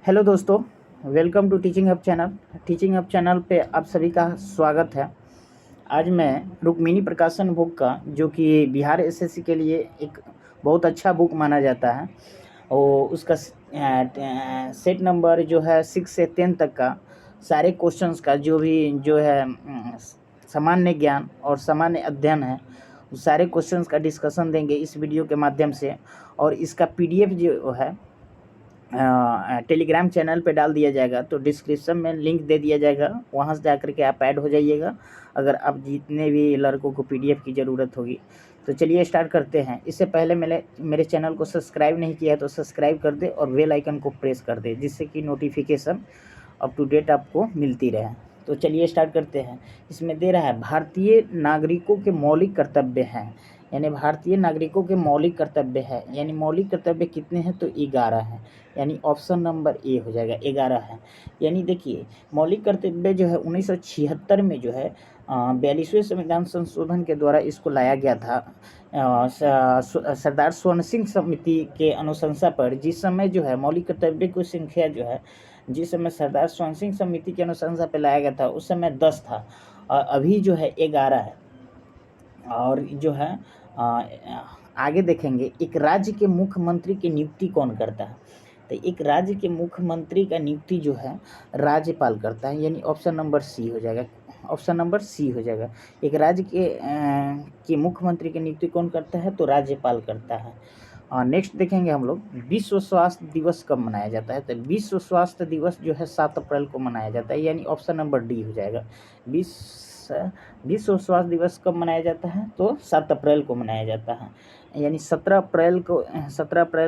Hello दोस्तों, welcome to teaching hub channel. Teaching hub channel पे आप सभी का स्वागत है। आज मैं रुक्मिणी प्रकाशन बुक का, जो कि बिहार एसएससी के लिए एक बहुत अच्छा बुक माना जाता है, और उसका सेट नंबर जो है 6 से 10 तक का सारे क्वेश्चंस का जो है सामान्य ज्ञान और सामान्य अध्ययन है, उस सारे क्वेश्चंस का डिस्कशन देंगे इस वीडियो के माध्यम से। और इसका पीडीएफ जो है टेलीग्राम चैनल पे डाल दिया जाएगा, तो डिस्क्रिप्शन में लिंक दे दिया जाएगा, वहाँ से जाकर के आप ऐड हो जाइएगा अगर आप जितने भी लड़कों को पीडीएफ की ज़रूरत होगी। तो चलिए स्टार्ट करते हैं। इससे पहले मेरे चैनल को सब्सक्राइब नहीं किया है तो सब्सक्राइब कर दे और बेल आइकन को प्रेस कर दे, जिससे कि नोटिफिकेशन अप टू डेट आपको मिलती रहे। तो चलिए स्टार्ट करते हैं। इसमें दे रहा है भारतीय नागरिकों के मौलिक कर्तव्य हैं, यानी भारतीय नागरिकों के मौलिक कर्तव्य है, यानी मौलिक कर्तव्य कितने हैं तो 11 हैं, यानी ऑप्शन नंबर ए हो जाएगा, 11 है। यानी देखिए, मौलिक कर्तव्य जो है 1976 में जो है 42वें संविधान संशोधन के द्वारा इसको लाया गया था सरदार स्वर्ण सिंह समिति के अनुशंसा पर। जिस समय जो है मौलिक कर्तव्य की संख्या जो है, जिस समय सरदार स्वर्ण सिंह समिति के अनुशंसा पर लाया गया था उस समय 10 था, और अभी जो है 11 है। और जो है आगे देखेंगे, एक राज्य के मुख्यमंत्री की नियुक्ति कौन करता है, तो एक राज्य के मुख्यमंत्री का नियुक्ति जो है राज्यपाल करता है, यानी ऑप्शन नंबर सी हो जाएगा, ऑप्शन नंबर सी हो जाएगा। एक राज्य के मुख्यमंत्री की नियुक्ति कौन करता है तो राज्यपाल करता है। नेक्स्ट देखेंगे हम लोग, विश्व स्वास्थ्य दिवस कब मनाया जाता है, तो विश्व स्वास्थ्य दिवस जो है 7 अप्रैल को मनाया जाता है, यानी ऑप्शन नंबर डी हो जाएगा। विश्व स्वास्थ्य दिवस कब मनाया जाता है तो 7 अप्रैल को मनाया जाता है, यानी 17 अप्रैल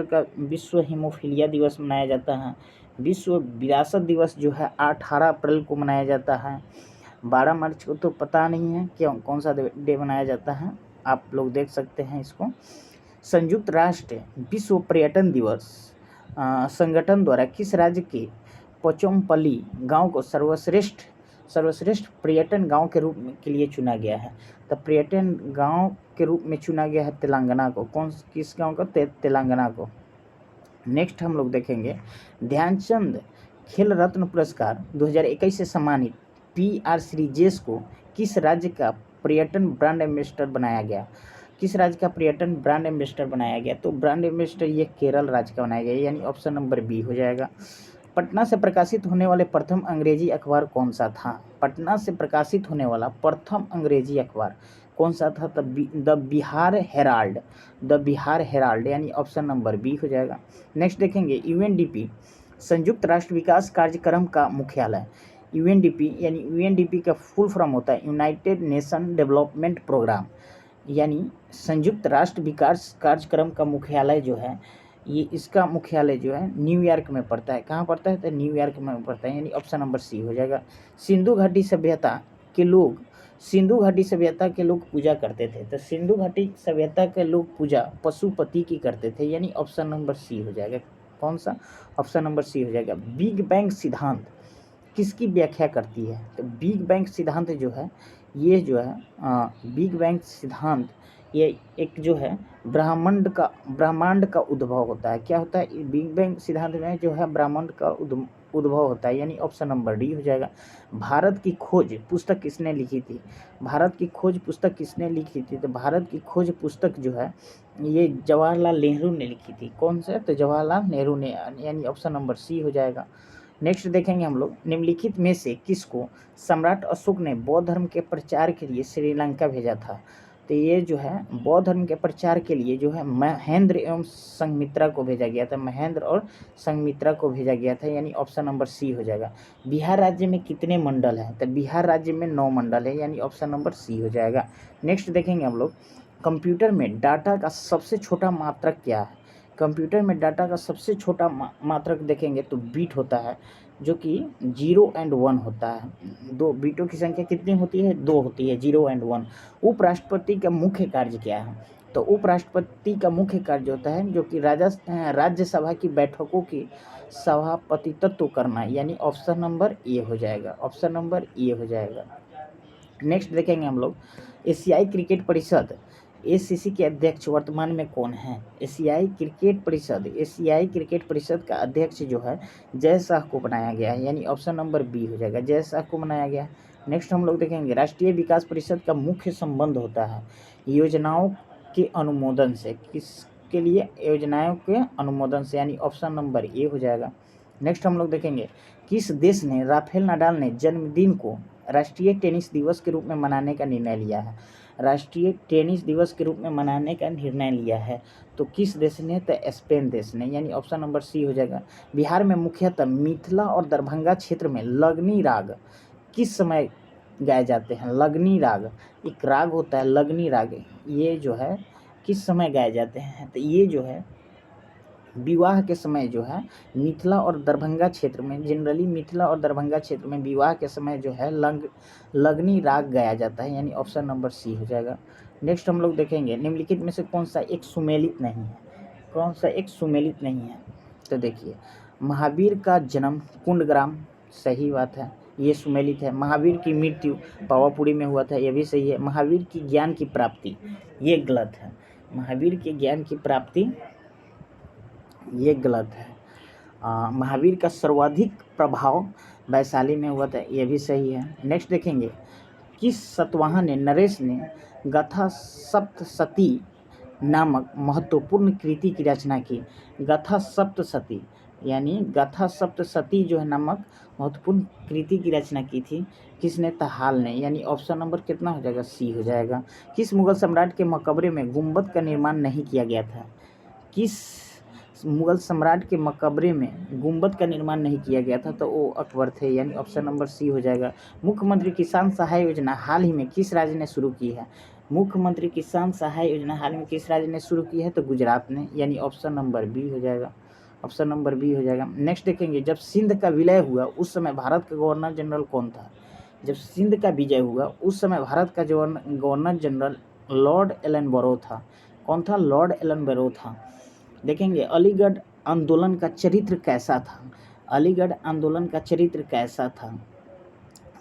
का विश्व हीमोफीलिया दिवस मनाया जाता है। विश्व विरासत दिवस जो है 18 अप्रैल को मनाया जाता है। 12 मार्च को तो पता नहीं है क्यों कौन सा डे मनाया जाता है, आप लोग देख सकते हैं इसको। संयुक्त राष्ट्र विश्व पर्यटन दिवस संगठन द्वारा किस राज्य के पोचमपल्ली गांव को सर्वश्रेष्ठ पर्यटन गांव के रूप में के लिए चुना गया है, तो पर्यटन गांव के रूप में चुना गया है तेलंगाना को। किस गांव को, तेलंगाना को। नेक्स्ट हम लोग देखेंगे, ध्यानचंद खेल रत्न पुरस्कार 2021 से सम्मानित PR श्रीजेश को किस राज्य का पर्यटन ब्रांड एम्बेसडर बनाया गया, किस राज्य का पर्यटन ब्रांड एम्बेसडर बनाया गया, तो ब्रांड एम्बेसडर ये केरल राज्य का बनाया गया, यानी ऑप्शन नंबर बी हो जाएगा। पटना से प्रकाशित होने वाले प्रथम अंग्रेजी अखबार कौन सा था, पटना से प्रकाशित होने वाला प्रथम अंग्रेजी अखबार कौन सा था, द बिहार हेराल्ड, यानी ऑप्शन नंबर बी हो जाएगा। नेक्स्ट देखेंगे, यूएनडीपी संयुक्त राष्ट्र विकास कार्यक्रम का मुख्यालय, यूएनडीपी यानी यूएनडीपी का फुल फॉर्म होता है यूनाइटेड नेशन डेवलपमेंट प्रोग्राम, यानी संयुक्त राष्ट्र विकास कार्यक्रम का मुख्यालय जो है, ये इसका मुख्यालय जो है न्यूयॉर्क में पड़ता है। कहाँ पड़ता है तो न्यूयॉर्क में पड़ता है, यानी ऑप्शन नंबर सी हो जाएगा। सिंधु घाटी सभ्यता के लोग पूजा करते थे, तो सिंधु घाटी सभ्यता के लोग पूजा पशुपति की करते थे, यानी ऑप्शन नंबर सी हो जाएगा। कौन सा, ऑप्शन नंबर सी हो जाएगा। बिग बैंग सिद्धांत किसकी व्याख्या करती है, तो बिग बैंग सिद्धांत जो है, ये जो है बिग बैंग सिद्धांत ये एक जो है ब्रह्मांड का उद्भव होता है। क्या होता है बिग बैंग सिद्धांत में, जो है ब्रह्मांड का उद्भव होता है, यानी ऑप्शन नंबर डी हो जाएगा। भारत की खोज पुस्तक किसने लिखी थी, भारत की खोज पुस्तक किसने लिखी थी, तो भारत की खोज पुस्तक जो है ये जवाहरलाल नेहरू ने लिखी थी। कौन सा, तो जवाहरलाल नेहरू ने, यानी ऑप्शन नंबर सी हो जाएगा। नेक्स्ट देखेंगे हम लोग, निम्नलिखित में से किसको सम्राट अशोक ने बौद्ध धर्म के प्रचार के लिए श्रीलंका भेजा था, तो ये जो है बौद्ध धर्म के प्रचार के लिए जो है महेंद्र एवं संघमित्रा को भेजा गया था, महेंद्र और संघमित्रा को भेजा गया था, यानी ऑप्शन नंबर सी हो जाएगा। बिहार राज्य में कितने मंडल हैं, तो बिहार राज्य में 9 मंडल है, यानी ऑप्शन नंबर सी हो जाएगा। नेक्स्ट देखेंगे हम लोग, कंप्यूटर में डाटा का सबसे छोटा मात्रक क्या है, कंप्यूटर में डाटा का सबसे छोटा मात्रक देखेंगे तो बीट होता है, जो कि 0 और 1 होता है। दो बीटों की संख्या कितनी होती है, 2 होती है, 0 और 1। उपराष्ट्रपति का मुख्य कार्य क्या है, तो उपराष्ट्रपति का मुख्य कार्य होता है जो कि राज्यसभा की बैठकों की सभापतित्व करना, यानी ऑप्शन नंबर ए हो जाएगा, ऑप्शन नंबर ए हो जाएगा। नेक्स्ट देखेंगे हम लोग, एशियाई क्रिकेट परिषद एसीसी के अध्यक्ष वर्तमान में कौन है? एशियाई क्रिकेट परिषद का अध्यक्ष जो है जय शाह को बनाया गया है, यानी ऑप्शन नंबर बी हो जाएगा, जय शाह को बनाया गया है। नेक्स्ट हम लोग देखेंगे राष्ट्रीय विकास परिषद का मुख्य संबंध होता है योजनाओं के अनुमोदन से, किसके लिए? योजनाओं के अनुमोदन से, यानी ऑप्शन नंबर ए हो जाएगा। नेक्स्ट हम लोग देखेंगे किस देश ने राफेल नाडाल ने जन्मदिन को राष्ट्रीय टेनिस दिवस के रूप में मनाने का निर्णय लिया है? राष्ट्रीय टेनिस दिवस के रूप में मनाने का निर्णय लिया है तो किस देश ने? तो स्पेन देश ने, यानी ऑप्शन नंबर सी हो जाएगा। बिहार में मुख्यतः मिथिला और दरभंगा क्षेत्र में लगनी राग किस समय गाए जाते हैं? लगनी राग एक राग होता है, लगनी राग, ये जो है किस समय गाए जाते हैं? तो ये जो है विवाह के समय जो है मिथिला और दरभंगा क्षेत्र में, जनरली मिथिला और दरभंगा क्षेत्र में विवाह के समय जो है लगनी राग गाया जाता है, यानी ऑप्शन नंबर सी हो जाएगा। नेक्स्ट हम लोग देखेंगे निम्नलिखित में से कौन सा एक सुमेलित नहीं है? कौन सा एक सुमेलित नहीं है? तो देखिए महावीर का जन्म कुंडग्राम, सही बात है, ये सुमेलित है। महावीर की मृत्यु पावापुरी में हुआ था, ये भी सही है। महावीर की ज्ञान की प्राप्ति, ये गलत है। महावीर के ज्ञान की प्राप्ति ये गलत है। महावीर का सर्वाधिक प्रभाव वैशाली में हुआ था, ये भी सही है। नेक्स्ट देखेंगे किस सतवाहन ने नरेश ने गाथा सप्तशती नामक महत्वपूर्ण कृति की रचना की? गाथा सप्तशती, यानी गाथा सप्तशती जो है नामक महत्वपूर्ण कृति की रचना की थी किसने? तहाल ने, यानी ऑप्शन नंबर कितना हो जाएगा? सी हो जाएगा। किस मुगल सम्राट के मकबरे में गुंबद का निर्माण नहीं किया गया था? किस मुगल सम्राट के मकबरे में गुंबद का निर्माण नहीं किया गया था? तो वो अकबर थे, यानी ऑप्शन नंबर सी हो जाएगा। मुख्यमंत्री किसान सहाय योजना हाल ही में किस राज्य ने शुरू की है? मुख्यमंत्री किसान सहाय योजना हाल में किस राज्य ने शुरू की है? तो गुजरात ने, यानी ऑप्शन नंबर बी हो जाएगा, ऑप्शन नंबर बी हो जाएगा। नेक्स्ट देखेंगे जब सिंध का विलय हुआ उस समय भारत का गवर्नर जनरल कौन था? जब सिंध का विजय हुआ उस समय भारत का गवर्नर जनरल लॉर्ड एलनबरो था। कौन था? लॉर्ड एलनबरो था। देखेंगे अलीगढ़ आंदोलन का चरित्र कैसा था? अलीगढ़ आंदोलन का चरित्र कैसा था?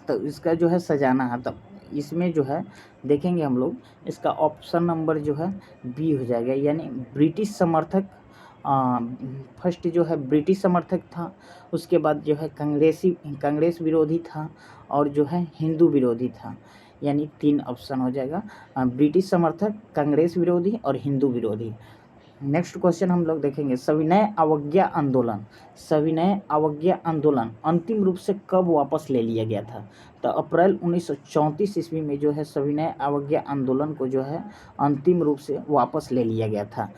तो इसका जो है सजाना है, तब इसमें जो है देखेंगे हम लोग इसका ऑप्शन नंबर जो है बी हो जाएगा, यानी ब्रिटिश समर्थक, फर्स्ट जो है ब्रिटिश समर्थक था, उसके बाद जो है कांग्रेस विरोधी था, और जो है हिंदू विरोधी था, यानी 3 ऑप्शन हो जाएगा, ब्रिटिश समर्थक, कांग्रेस विरोधी और हिंदू विरोधी। नेक्स्ट क्वेश्चन हम लोग देखेंगे सविनय अवज्ञा आंदोलन अंतिम रूप से कब वापस ले लिया गया था? तो अप्रैल 1934 ईस्वी में जो है सविनय अवज्ञा आंदोलन को जो है अंतिम रूप से वापस ले लिया गया था।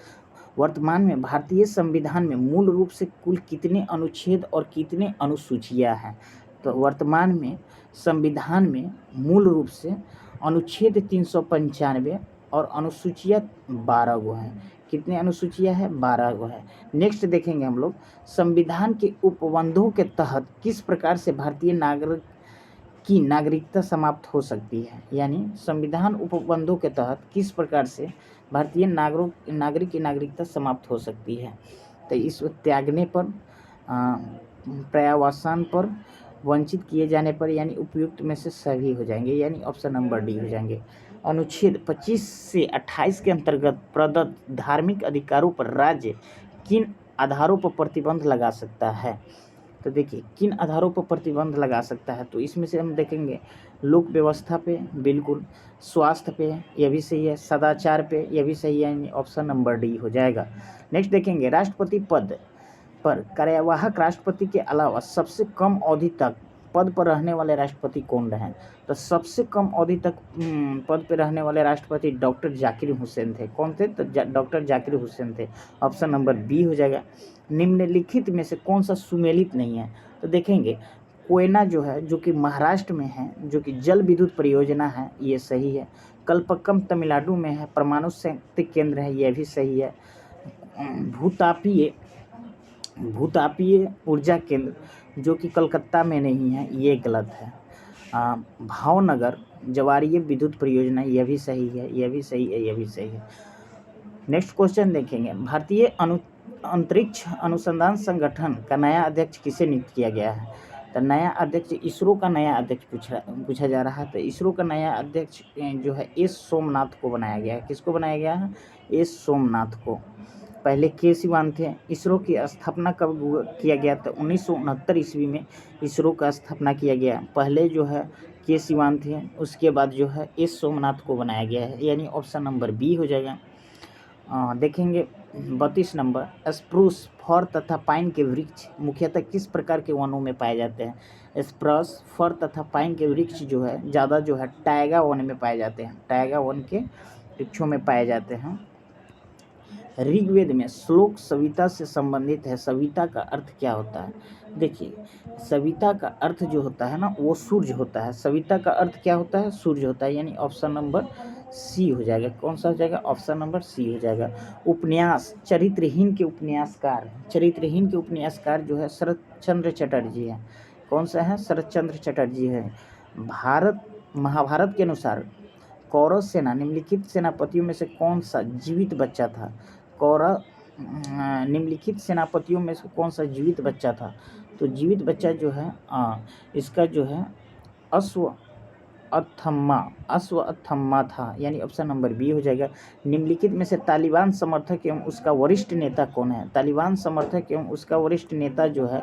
वर्तमान में भारतीय संविधान में मूल रूप से कुल कितने अनुच्छेद और कितने अनुसूचियां हैं? तो वर्तमान में संविधान में मूल रूप से अनुच्छेद 395 और अनुसूचियां 12 गो हैं। कितने अनुसूचियां हैं? 12 गो है। नेक्स्ट देखेंगे हम लोग संविधान के उपबंधों के तहत किस प्रकार से भारतीय नागरिक की नागरिकता समाप्त हो सकती है? यानी संविधान उपबंधों के तहत किस प्रकार से भारतीय नागरिक की नागरिकता समाप्त हो सकती है? तो इस त्यागने पर, पर्यावसान पर, वंचित किए जाने पर, यानी उपयुक्त में से सभी हो जाएंगे, यानी ऑप्शन नंबर डी हो जाएंगे। अनुच्छेद 25 से 28 के अंतर्गत प्रदत्त धार्मिक अधिकारों पर राज्य किन आधारों पर प्रतिबंध लगा सकता है? तो देखिए किन आधारों पर प्रतिबंध लगा सकता है, तो इसमें से हम देखेंगे लोक व्यवस्था पे, बिल्कुल, स्वास्थ्य पे, यह भी सही है, सदाचार पे, यह भी सही है, यानी ऑप्शन नंबर डी हो जाएगा। नेक्स्ट देखेंगे राष्ट्रपति पद पर कार्यवाहक राष्ट्रपति के अलावा सबसे कम अवधि तक पद पर रहने वाले राष्ट्रपति कौन रहे? तो सबसे कम अवधि तक पद पर रहने वाले राष्ट्रपति डॉक्टर जाकिर हुसैन थे। कौन थे? तो डॉक्टर जाकिर हुसैन थे, ऑप्शन नंबर बी हो जाएगा। निम्नलिखित में से कौन सा सुमेलित नहीं है? तो देखेंगे कोयना जो है, जो कि महाराष्ट्र में है, जो कि जल विद्युत परियोजना है, ये सही है। कल्पक्कम तमिलनाडु में है, परमाणु शक्ति केंद्र है, यह भी सही है। भूतापीय ऊर्जा केंद्र जो कि कलकत्ता में नहीं है, ये गलत है। भावनगर जवारीय विद्युत परियोजना, यह भी सही है, यह भी सही है, यह भी सही है। नेक्स्ट क्वेश्चन देखेंगे भारतीय अंतरिक्ष अनुसंधान संगठन का नया अध्यक्ष किसे नियुक्त किया गया है? तो नया अध्यक्ष इसरो का नया अध्यक्ष पूछा जा रहा है। तो इसरो का नया अध्यक्ष जो है एस सोमनाथ को बनाया गया है। किसको बनाया गया है? एस सोमनाथ को। पहले के सिवान थे। इसरो की स्थापना कब किया गया? तो 1969 ईस्वी में इसरो का स्थापना किया गया। पहले जो है के सिवान थे, उसके बाद जो है एस सोमनाथ को बनाया गया है, यानी ऑप्शन नंबर बी हो जाएगा। देखेंगे 32 नंबर, स्प्रूस, फर तथा पाइन के वृक्ष मुख्यतः किस प्रकार के वनों में पाए जाते हैं? स्प्रूस, फर तथा पाइन के वृक्ष जो है ज़्यादा जो है टाइगा वन में पाए जाते हैं, टाइगा वन के वृक्षों में पाए जाते हैं। ऋग्वेद में श्लोक सविता से संबंधित है। सविता का अर्थ क्या होता है? देखिए, सविता का अर्थ जो होता है ना, वो सूर्य होता है। सविता का अर्थ क्या होता है? सूर्य होता है, यानी ऑप्शन नंबर सी हो जाएगा। कौन सा हो जाएगा? ऑप्शन नंबर सी हो जाएगा। उपन्यास, चरित्रहीन के उपन्यासकार, चरित्रहीन के उपन्यासकार जो है शरत चंद्र चटर्जी है। कौन सा है? शरत चंद्र चटर्जी है। महाभारत के अनुसार कौरव सेना निम्नलिखित सेनापतियों में से कौन सा जीवित बच्चा था? निम्नलिखित सेनापतियों में से कौन सा जीवित बच्चा था? तो जीवित बच्चा जो है इसका जो है अश्वत्थामा था, यानी ऑप्शन नंबर बी हो जाएगा। निम्नलिखित में से तालिबान समर्थक एवं उसका वरिष्ठ नेता कौन है? तालिबान समर्थक एवं उसका वरिष्ठ नेता जो है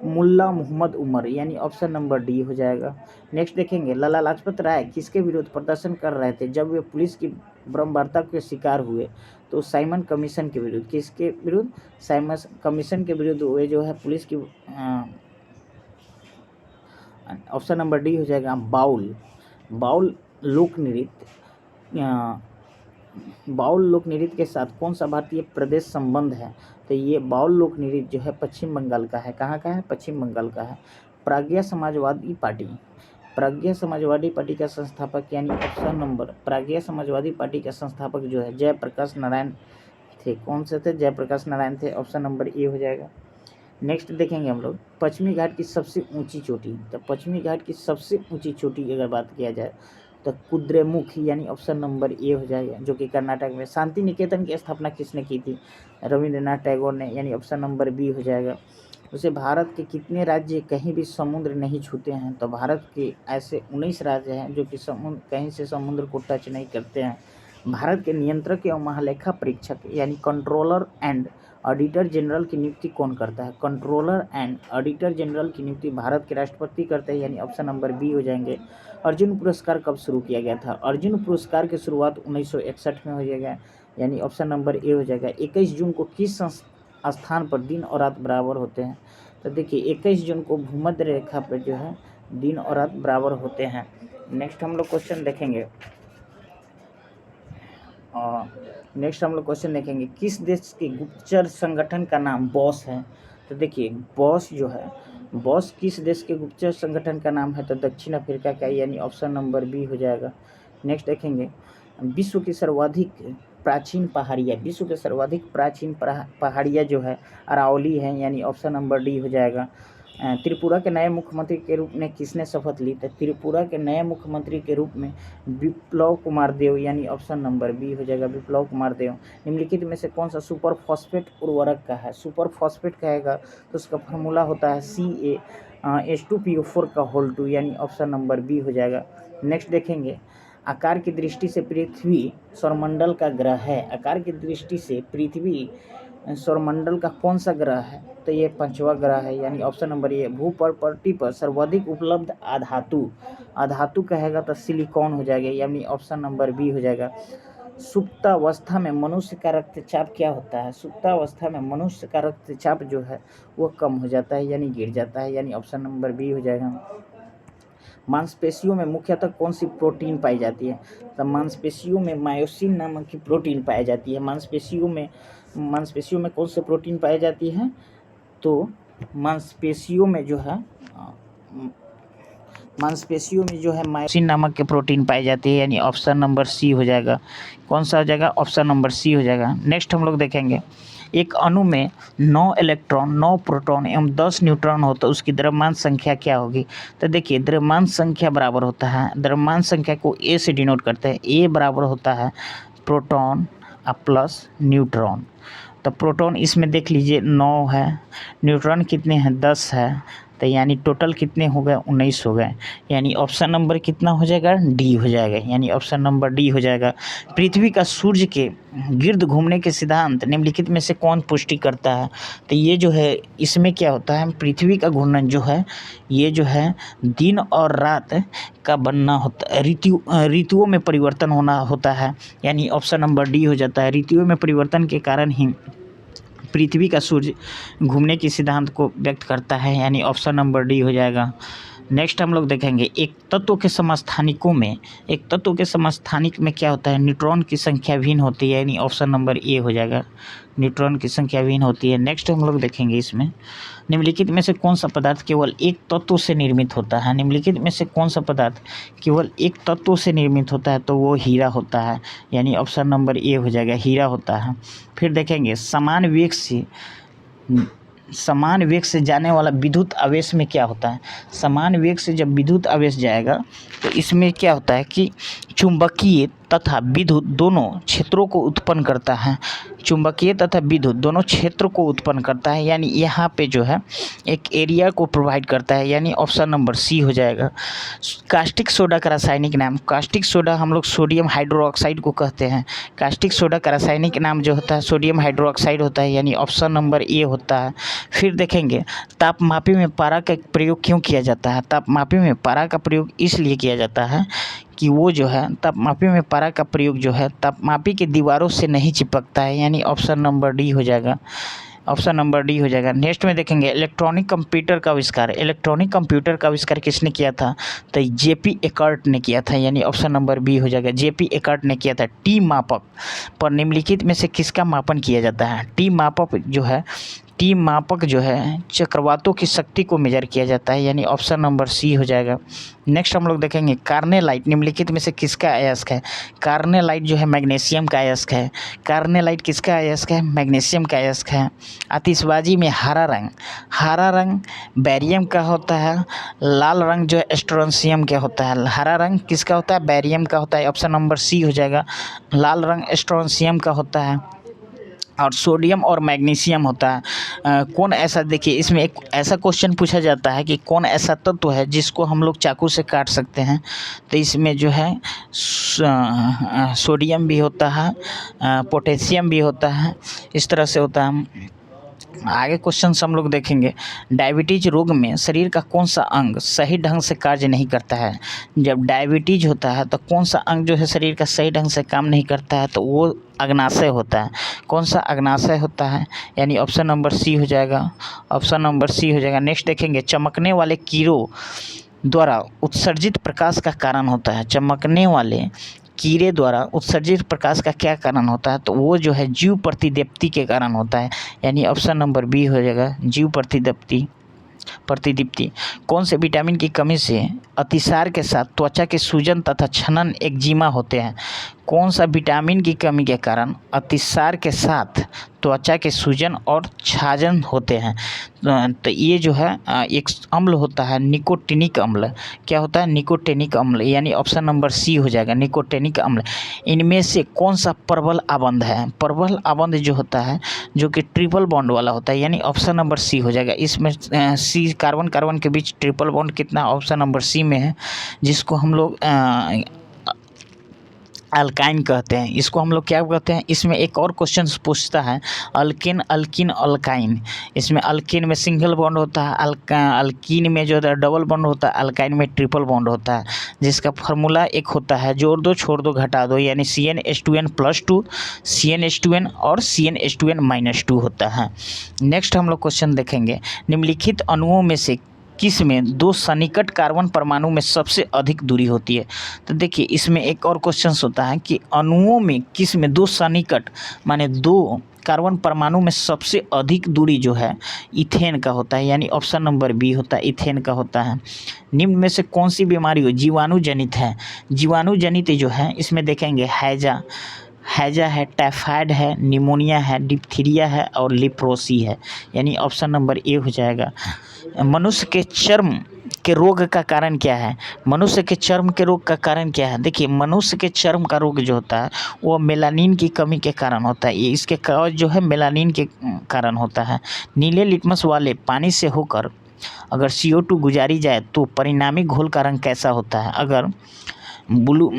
मुल्ला मोहम्मद उमर, यानी ऑप्शन नंबर डी हो जाएगा। नेक्स्ट देखेंगे, लाला लाजपत राय किसके विरुद्ध प्रदर्शन कर रहे थे जब वे पुलिस की बर्बरता के शिकार हुए? तो साइमन कमीशन के विरुद्ध। किसके विरुद्ध? साइमन कमीशन के विरुद्ध हुए जो है पुलिस की। ऑप्शन नंबर डी हो जाएगा। बाउल लोक नृत्य के साथ कौन सा भारतीय प्रदेश संबंध है? तो ये बाउल लोक नृत्य जो है पश्चिम बंगाल का है। कहाँ का है? पश्चिम बंगाल का है। प्राज्ञा समाजवादी पार्टी का संस्थापक, यानी ऑप्शन नंबर, प्राज्ञा समाजवादी पार्टी का संस्थापक जो है जयप्रकाश नारायण थे। कौन से थे? जयप्रकाश नारायण थे। ऑप्शन नंबर ए हो जाएगा। नेक्स्ट देखेंगे हम लोग पश्चिमी घाट की सबसे ऊंची चोटी। तो पश्चिमी घाट की सबसे ऊंची चोटी की अगर बात किया जाए तो कुद्रेमुख, यानी ऑप्शन नंबर ए हो जाएगा, जो कि कर्नाटक में। शांति निकेतन की स्थापना किसने की थी? रविंद्रनाथ टैगोर ने, यानी ऑप्शन नंबर बी हो जाएगा। उसे भारत के कितने राज्य कहीं भी समुद्र नहीं छूते हैं? तो भारत के ऐसे 19 राज्य हैं जो कि कहीं से समुद्र को टच नहीं करते हैं। भारत के नियंत्रक एवं महालेखा परीक्षक, यानी कंट्रोलर एंड ऑडिटर जनरल की नियुक्ति कौन करता है? कंट्रोलर एंड ऑडिटर जनरल की नियुक्ति भारत के राष्ट्रपति करते हैं, यानी ऑप्शन नंबर बी हो जाएंगे। अर्जुन पुरस्कार कब शुरू किया गया था? अर्जुन पुरस्कार की शुरुआत 1961 में हो जाएगा, यानी ऑप्शन नंबर ए हो जाएगा। 21 जून को किस स्थान पर दिन और रात बराबर होते हैं? तो देखिए 21 जून को भूमध्य रेखा पर जो है दिन और रात बराबर होते हैं। नेक्स्ट हम लोग क्वेश्चन देखेंगे किस देश के गुप्तचर संगठन का नाम बॉस है? तो देखिए बॉस किस देश के गुप्तचर संगठन का नाम है? तो दक्षिण अफ्रीका का, यानी ऑप्शन नंबर बी हो जाएगा। नेक्स्ट देखेंगे विश्व की सर्वाधिक प्राचीन पहाड़ियाँ जो है अरावली है, यानी ऑप्शन नंबर डी हो जाएगा। त्रिपुरा के नए मुख्यमंत्री के रूप में किसने शपथ ली? तो त्रिपुरा के नए मुख्यमंत्री के रूप में विप्लव कुमार देव, यानी ऑप्शन नंबर बी हो जाएगा, विप्लव कुमार देव। निम्नलिखित में से कौन सा सुपर फॉस्फेट उर्वरक का है? सुपर फॉस्फेट कहेगा तो उसका फार्मूला होता है CaH2PO4 का होल 2, यानी ऑप्शन नंबर बी हो जाएगा। नेक्स्ट देखेंगे आकार की दृष्टि से पृथ्वी सौरमंडल का ग्रह है। आकार की दृष्टि से पृथ्वी सौरमंडल का कौन सा ग्रह है? तो ये 5वां ग्रह है, यानी ऑप्शन नंबर ए। भूपटल पर सर्वाधिक उपलब्ध अधातु कहेगा तो सिलिकॉन हो जाएगा, यानी ऑप्शन नंबर बी हो जाएगा। सुप्तावस्था में मनुष्य का रक्तचाप क्या होता है? सुप्तावस्था में मनुष्य का रक्तचाप जो है वो कम हो जाता है, यानी गिर जाता है, यानी ऑप्शन नंबर बी हो जाएगा। मांसपेशियों में मुख्यतः कौन सी प्रोटीन पाई जाती है? तो मांसपेशियों में मायोसिन नामक की प्रोटीन पाई जाती है। मांसपेशियों में कौन सी प्रोटीन पाई जाती है? तो मांसपेशियों में जो है मायोसिन नामक की प्रोटीन पाई जाती है, यानी ऑप्शन नंबर सी हो जाएगा। कौन सा हो जाएगा? ऑप्शन नंबर सी हो जाएगा। नेक्स्ट हम लोग देखेंगे एक अणु में 9 इलेक्ट्रॉन, 9 प्रोटॉन एवं 10 न्यूट्रॉन हो तो उसकी द्रव्यमान संख्या क्या होगी? तो देखिए द्रव्यमान संख्या बराबर होता है, द्रव्यमान संख्या को ए से डिनोट करते हैं। ए बराबर होता है प्रोटॉन प्लस न्यूट्रॉन। तो प्रोटॉन इसमें देख लीजिए 9 है, न्यूट्रॉन कितने हैं? 10 है। तो यानी टोटल कितने हो गए, 19 हो गए। यानी ऑप्शन नंबर कितना हो जाएगा, डी हो जाएगा। यानी ऑप्शन नंबर डी हो जाएगा। पृथ्वी का सूर्य के गिर्द घूमने के सिद्धांत निम्नलिखित में से कौन पुष्टि करता है। तो ये जो है इसमें क्या होता है, पृथ्वी का घूर्णन जो है ये जो है दिन और रात का बनना होता है, ऋतुओं में परिवर्तन होना होता है। यानी ऑप्शन नंबर डी हो जाता है। ऋतुओं में परिवर्तन के कारण ही पृथ्वी का सूर्य घूमने के सिद्धांत को व्यक्त करता है। यानी ऑप्शन नंबर डी हो जाएगा। नेक्स्ट हम लोग देखेंगे एक तत्व के समस्थानिकों में, एक तत्व के समस्थानिक में क्या होता है, न्यूट्रॉन की संख्या भिन्न होती है। यानी ऑप्शन नंबर ए हो जाएगा, न्यूट्रॉन की संख्या भिन्न होती है। नेक्स्ट हम लोग देखेंगे इसमें निम्नलिखित में से कौन सा पदार्थ केवल एक तत्व से निर्मित होता है। निम्नलिखित में से कौन सा पदार्थ केवल एक तत्व से निर्मित होता है, तो वो हीरा होता है। यानी ऑप्शन नंबर ए हो जाएगा, हीरा होता है। फिर देखेंगे समान वेग से जाने वाला विद्युत आवेश में क्या होता है। समान वेग से जब विद्युत आवेश जाएगा तो इसमें क्या होता है कि चुंबकीय तथा विद्युत दोनों क्षेत्रों को उत्पन्न करता है। चुंबकीय तथा विद्युत दोनों क्षेत्र को उत्पन्न करता है। यानी यहाँ पे जो है एक एरिया को प्रोवाइड करता है। यानी ऑप्शन नंबर सी हो जाएगा। कास्टिक सोडा का रासायनिक नाम, कास्टिक सोडा हम लोग सोडियम हाइड्रोक्साइड को कहते हैं। कास्टिक सोडा का रासायनिक नाम जो होता है सोडियम हाइड्रोक्साइड होता है। यानी ऑप्शन नंबर ए होता है। फिर देखेंगे तापमापी में पारा का प्रयोग क्यों किया जाता है। तापमापी में पारा का प्रयोग इसलिए किया जाता है कि वो जो है तापमापी में पारा का प्रयोग जो है तापमापी की दीवारों से नहीं चिपकता है। यानी ऑप्शन नंबर डी हो जाएगा, ऑप्शन नंबर डी हो जाएगा। नेक्स्ट में देखेंगे इलेक्ट्रॉनिक कंप्यूटर का आविष्कार। इलेक्ट्रॉनिक कंप्यूटर का आविष्कार किसने किया था, तो जेपी एकर्ट ने किया था। यानी ऑप्शन नंबर बी हो जाएगा, जेपी एकर्ट ने किया था। टी मापक पर निम्नलिखित में से किसका मापन किया जाता है। टी मापक जो है चक्रवातों की शक्ति को मेजर किया जाता है। यानी ऑप्शन नंबर सी हो जाएगा। नेक्स्ट हम लोग देखेंगे कार्नेलाइट निम्नलिखित में से किसका अयस्क है। कार्नेलाइट जो है मैग्नीशियम का अयस्क है। कार्नेलाइट किसका अयस्क है, मैग्नीशियम का अयस्क है। आतिशबाजी में हरा रंग बैरियम का होता है। लाल रंग जो है स्ट्रोंशियम का होता है। हरा रंग किसका होता है, बैरियम का होता है। ऑप्शन नंबर सी हो जाएगा, लाल रंग स्ट्रोंशियम का होता है। और सोडियम और मैग्नीशियम होता है। कौन ऐसा, देखिए इसमें एक ऐसा क्वेश्चन पूछा जाता है कि कौन ऐसा तत्व है जिसको हम लोग चाकू से काट सकते हैं। तो इसमें जो है सोडियम भी होता है, पोटेशियम भी होता है, इस तरह से होता है। आगे क्वेश्चन हम लोग देखेंगे डायबिटीज रोग में शरीर का कौन सा अंग सही ढंग से कार्य नहीं करता है। जब डायबिटीज होता है तो कौन सा अंग जो है शरीर का सही ढंग से काम नहीं करता है, तो वो अग्नाशय होता है। कौन सा अग्नाशय होता है, यानी ऑप्शन नंबर सी हो जाएगा, ऑप्शन नंबर सी हो जाएगा। नेक्स्ट देखेंगे चमकने वाले कीड़ों द्वारा उत्सर्जित प्रकाश का कारण होता है। चमकने वाले कीड़े द्वारा उत्सर्जित प्रकाश का क्या कारण होता है, तो वो जो है जीव प्रतिदीप्ति के कारण होता है। यानी ऑप्शन नंबर बी हो जाएगा, जीव प्रतिदीप्ति। कौन से विटामिन की कमी से अतिसार के साथ त्वचा के सूजन तथा छनन एक्जिमा होते हैं। कौन सा विटामिन की कमी के कारण अतिसार के साथ त्वचा के सूजन और छाजन होते हैं, तो ये जो है एक अम्ल होता है निकोटिनिक अम्ल। क्या होता है, निकोटिनिक अम्ल। यानी ऑप्शन नंबर सी हो जाएगा, निकोटिनिक अम्ल। इनमें से कौन सा प्रबल आबंध है। प्रबल आबंध जो होता है जो कि ट्रिपल बॉन्ड वाला होता है। यानी ऑप्शन नंबर सी हो जाएगा। इसमें सी कार्बन कार्बन के बीच ट्रिपल बॉन्ड कितना, ऑप्शन नंबर सी में है, जिसको हम लोग अल्काइन कहते हैं। इसको हम लोग क्या कहते हैं, इसमें एक और क्वेश्चन पूछता है अल्किन अल्किन अल्काइन। इसमें अल्किन में सिंगल बॉन्ड होता है, अल्किन में जो होता है डबल बॉन्ड होता है, अल्काइन में ट्रिपल बॉन्ड होता है, जिसका फार्मूला एक होता है जोड़ दो छोड़ दो घटा दो, यानी CnH2n+2 CnH2n और CnH2n-2 होता है। नेक्स्ट हम लोग क्वेश्चन देखेंगे निम्नलिखित अणुओं में से किस में दो सन्निकट कार्बन परमाणु में सबसे अधिक दूरी होती है। तो देखिए इसमें एक और क्वेश्चन होता है कि अणुओं में किस में दो सन्निकट माने दो कार्बन परमाणु में सबसे अधिक दूरी जो है इथेन का होता है। यानी ऑप्शन नंबर बी होता है, इथेन का होता है। निम्न में से कौन सी बीमारी हो जीवाणु जनित है। जीवाणु जनित जो है इसमें देखेंगे हैजा है, टाइफाइड है, निमोनिया है, डिप्थीरिया है और लिप्रोसी है। यानी ऑप्शन नंबर ए हो जाएगा। मनुष्य के चर्म के रोग का कारण क्या है। मनुष्य के चर्म के रोग का कारण क्या है, देखिए मनुष्य के चर्म का रोग जो होता है वो मेलानिन की कमी के कारण होता है। ये इसके कारण जो है मेलानिन के कारण होता है। नीले लिटमस वाले पानी से होकर अगर CO2 गुजारी जाए तो परिणामी घोल का रंग कैसा होता है? अगर ब्लू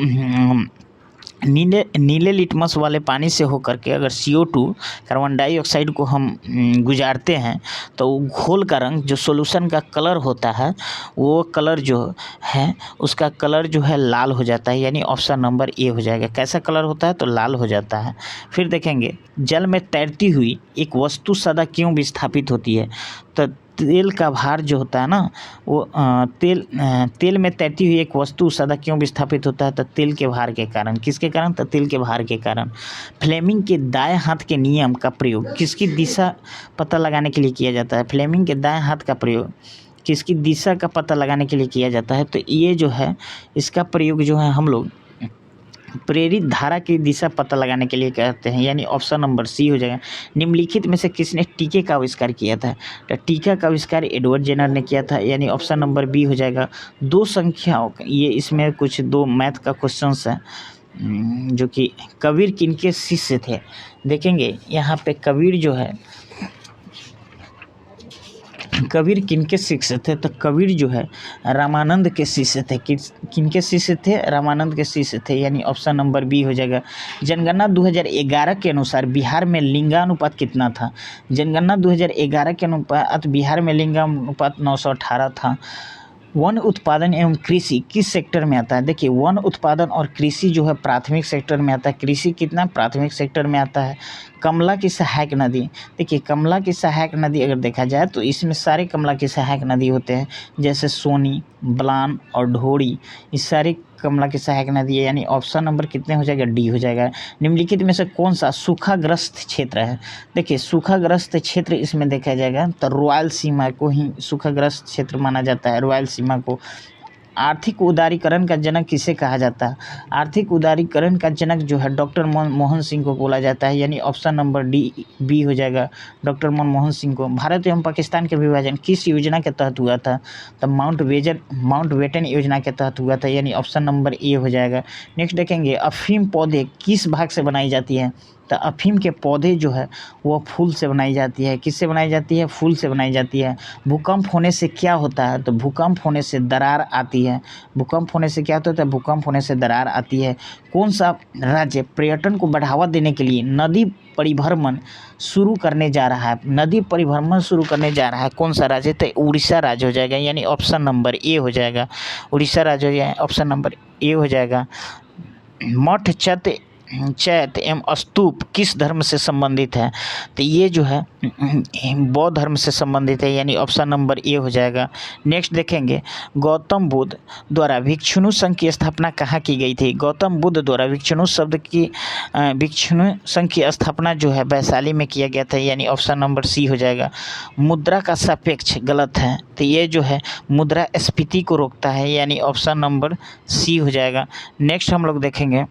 नीले नीले लिटमस वाले पानी से होकर के अगर CO2 कार्बन डाइऑक्साइड को हम गुजारते हैं तो घोल का रंग जो सॉल्यूशन का कलर होता है वो कलर जो है उसका कलर जो है लाल हो जाता है, यानी ऑप्शन नंबर ए हो जाएगा। कैसा कलर होता है? तो लाल हो जाता है। फिर देखेंगे जल में तैरती हुई एक वस्तु सदा क्यों विस्थापित होती है? तो तेल का भार जो होता है ना वो तेल में तैरती हुई एक वस्तु सदा क्यों विस्थापित होता है? तो तेल के भार के कारण। किसके कारण? तो तेल के भार के कारण। फ्लेमिंग के दाएं हाथ के नियम का प्रयोग किसकी दिशा पता लगाने के लिए किया जाता है? फ्लेमिंग के दाएं हाथ का प्रयोग किसकी दिशा का पता लगाने के लिए किया जाता है? तो ये जो है इसका प्रयोग जो है हम लोग प्रेरित धारा की दिशा पता लगाने के लिए कहते हैं, यानी ऑप्शन नंबर सी हो जाएगा। निम्नलिखित में से किसने टीके का आविष्कार किया था? तो टीका का आविष्कार एडवर्ड जेनर ने किया था, यानी ऑप्शन नंबर बी हो जाएगा। दो संख्याओं ये इसमें कुछ दो मैथ का क्वेश्चंस है जो कि कबीर किनके शिष्य थे? देखेंगे यहाँ पे कबीर जो है कबीर किनके शिष्य थे? तो कबीर जो है रामानंद के शिष्य थे। किनके शिष्य थे? रामानंद के शिष्य थे, यानी ऑप्शन नंबर बी हो जाएगा। जनगणना 2011 के अनुसार बिहार में लिंगानुपात कितना था? जनगणना 2011 के अनुपात बिहार में लिंगानुपात 918 था। वन उत्पादन एवं कृषि किस सेक्टर में आता है? देखिए वन उत्पादन और कृषि जो है प्राथमिक सेक्टर में आता है। कृषि कितना? प्राथमिक सेक्टर में आता है। कमला की सहायक नदी, देखिए कमला की सहायक नदी अगर देखा जाए तो इसमें सारे कमला की सहायक नदी होते हैं, जैसे सोनी, बलान और ढोरी, ये सारी कमला की सहायक नदी है, यानी ऑप्शन नंबर कितने हो जाएगा? डी हो जाएगा। निम्नलिखित में से कौन सा सूखाग्रस्त क्षेत्र है? देखिए सूखाग्रस्त क्षेत्र इसमें देखा जाएगा तो रॉयल सीमा को ही सूखाग्रस्त क्षेत्र माना जाता है, रॉयल सीमा को। आर्थिक उदारीकरण का जनक किसे कहा जाता है? आर्थिक उदारीकरण का जनक जो है डॉक्टर मनमोहन सिंह को बोला जाता है, यानी ऑप्शन नंबर डी बी हो जाएगा, डॉक्टर मनमोहन सिंह को। भारत एवं पाकिस्तान के विभाजन किस योजना के तहत हुआ था? तो माउंटबेटन योजना के तहत हुआ था, यानी ऑप्शन नंबर ए हो जाएगा। नेक्स्ट देखेंगे अफीम पौधे किस भाग से बनाई जाती है? तो अफीम के पौधे जो है वो फूल से बनाई जाती है। किससे बनाई जाती है? फूल से बनाई जाती है। भूकंप होने से क्या होता है? तो भूकंप होने से दरार आती है। भूकंप होने से क्या होता है? भूकंप होने से दरार आती है। कौन सा राज्य पर्यटन को बढ़ावा देने के लिए नदी परिभ्रमण शुरू करने जा रहा है? नदी परिभ्रमण शुरू करने जा रहा है कौन सा राज्य? तो उड़ीसा राज्य हो जाएगा, यानी ऑप्शन नंबर ए हो जाएगा। उड़ीसा राज्य हो जाएगा, ऑप्शन नंबर ए हो जाएगा। मठ चैत्य एवं स्तूप किस धर्म से संबंधित है? तो ये जो है बौद्ध धर्म से संबंधित है, यानी ऑप्शन नंबर ए हो जाएगा। नेक्स्ट देखेंगे गौतम बुद्ध द्वारा भिक्षुणु संघ की स्थापना कहाँ की गई थी? गौतम बुद्ध द्वारा भिक्षुणु संघ की स्थापना जो है वैशाली में किया गया था, यानी ऑप्शन नंबर सी हो जाएगा। मुद्रा का सापेक्ष गलत है, तो ये जो है मुद्रास्फीति को रोकता है, यानी ऑप्शन नंबर सी हो जाएगा। नेक्स्ट हम लोग देखेंगे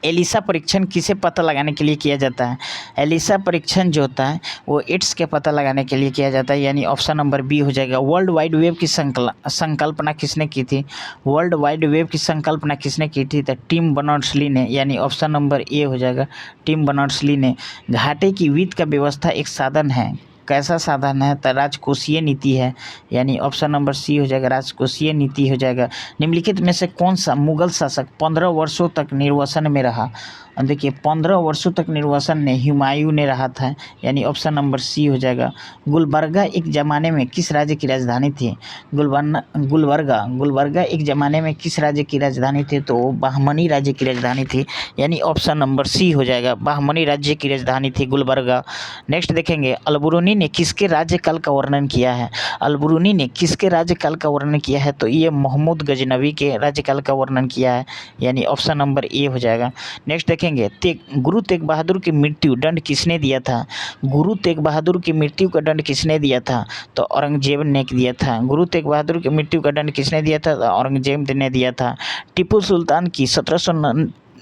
एलिसा परीक्षण किसे पता लगाने के लिए किया जाता है? एलिसा परीक्षण जो होता है वो एड्स के पता लगाने के लिए किया जाता है, यानी ऑप्शन नंबर बी हो जाएगा। वर्ल्ड वाइड वेब की संकल्पना किसने की थी? वर्ल्ड वाइड वेब की संकल्पना किसने की थी? तो टिम बर्नर्स-ली ने, यानी ऑप्शन नंबर ए हो जाएगा, टिम बर्नर्स-ली ने। घाटे की वित्त का व्यवस्था एक साधन है, कैसा साधन है? तो राजकोषीय नीति है, यानी ऑप्शन नंबर सी हो जाएगा, राजकोषीय नीति हो जाएगा। निम्नलिखित में से कौन सा मुगल शासक 15 वर्षों तक निर्वासन में रहा? देखिए 15 वर्षों तक निर्वासन ने हुमायूं ने रहा था, यानी ऑप्शन नंबर सी हो जाएगा। गुलबर्गा एक ज़माने में किस राज्य की राजधानी थी? गुलबर्गा एक ज़माने में किस राज्य की राजधानी थी? तो बहमनी राज्य की राजधानी थी, यानी ऑप्शन नंबर सी हो जाएगा, बहमनी राज्य की राजधानी थी गुलबर्गा। नेक्स्ट देखेंगे अलबरूनी ने किसके राज्यकाल का वर्णन किया है? अलबरूनी ने किसके राज्यकाल का वर्णन किया है? तो ये मोहम्मद गजनवी के राज्यकाल का वर्णन किया है, यानी ऑप्शन नंबर ए हो जाएगा। नेक्स्ट देखेंगे गुरु तेग बहादुर की मृत्यु दंड किसने दिया था? गुरु तेग बहादुर की मृत्यु का दंड किसने दिया था? तो औरंगजेब ने दिया था। गुरु तेग बहादुर की मृत्यु का दंड किसने दिया था? तो औरंगजेब ने दिया था। टीपू सुल्तान की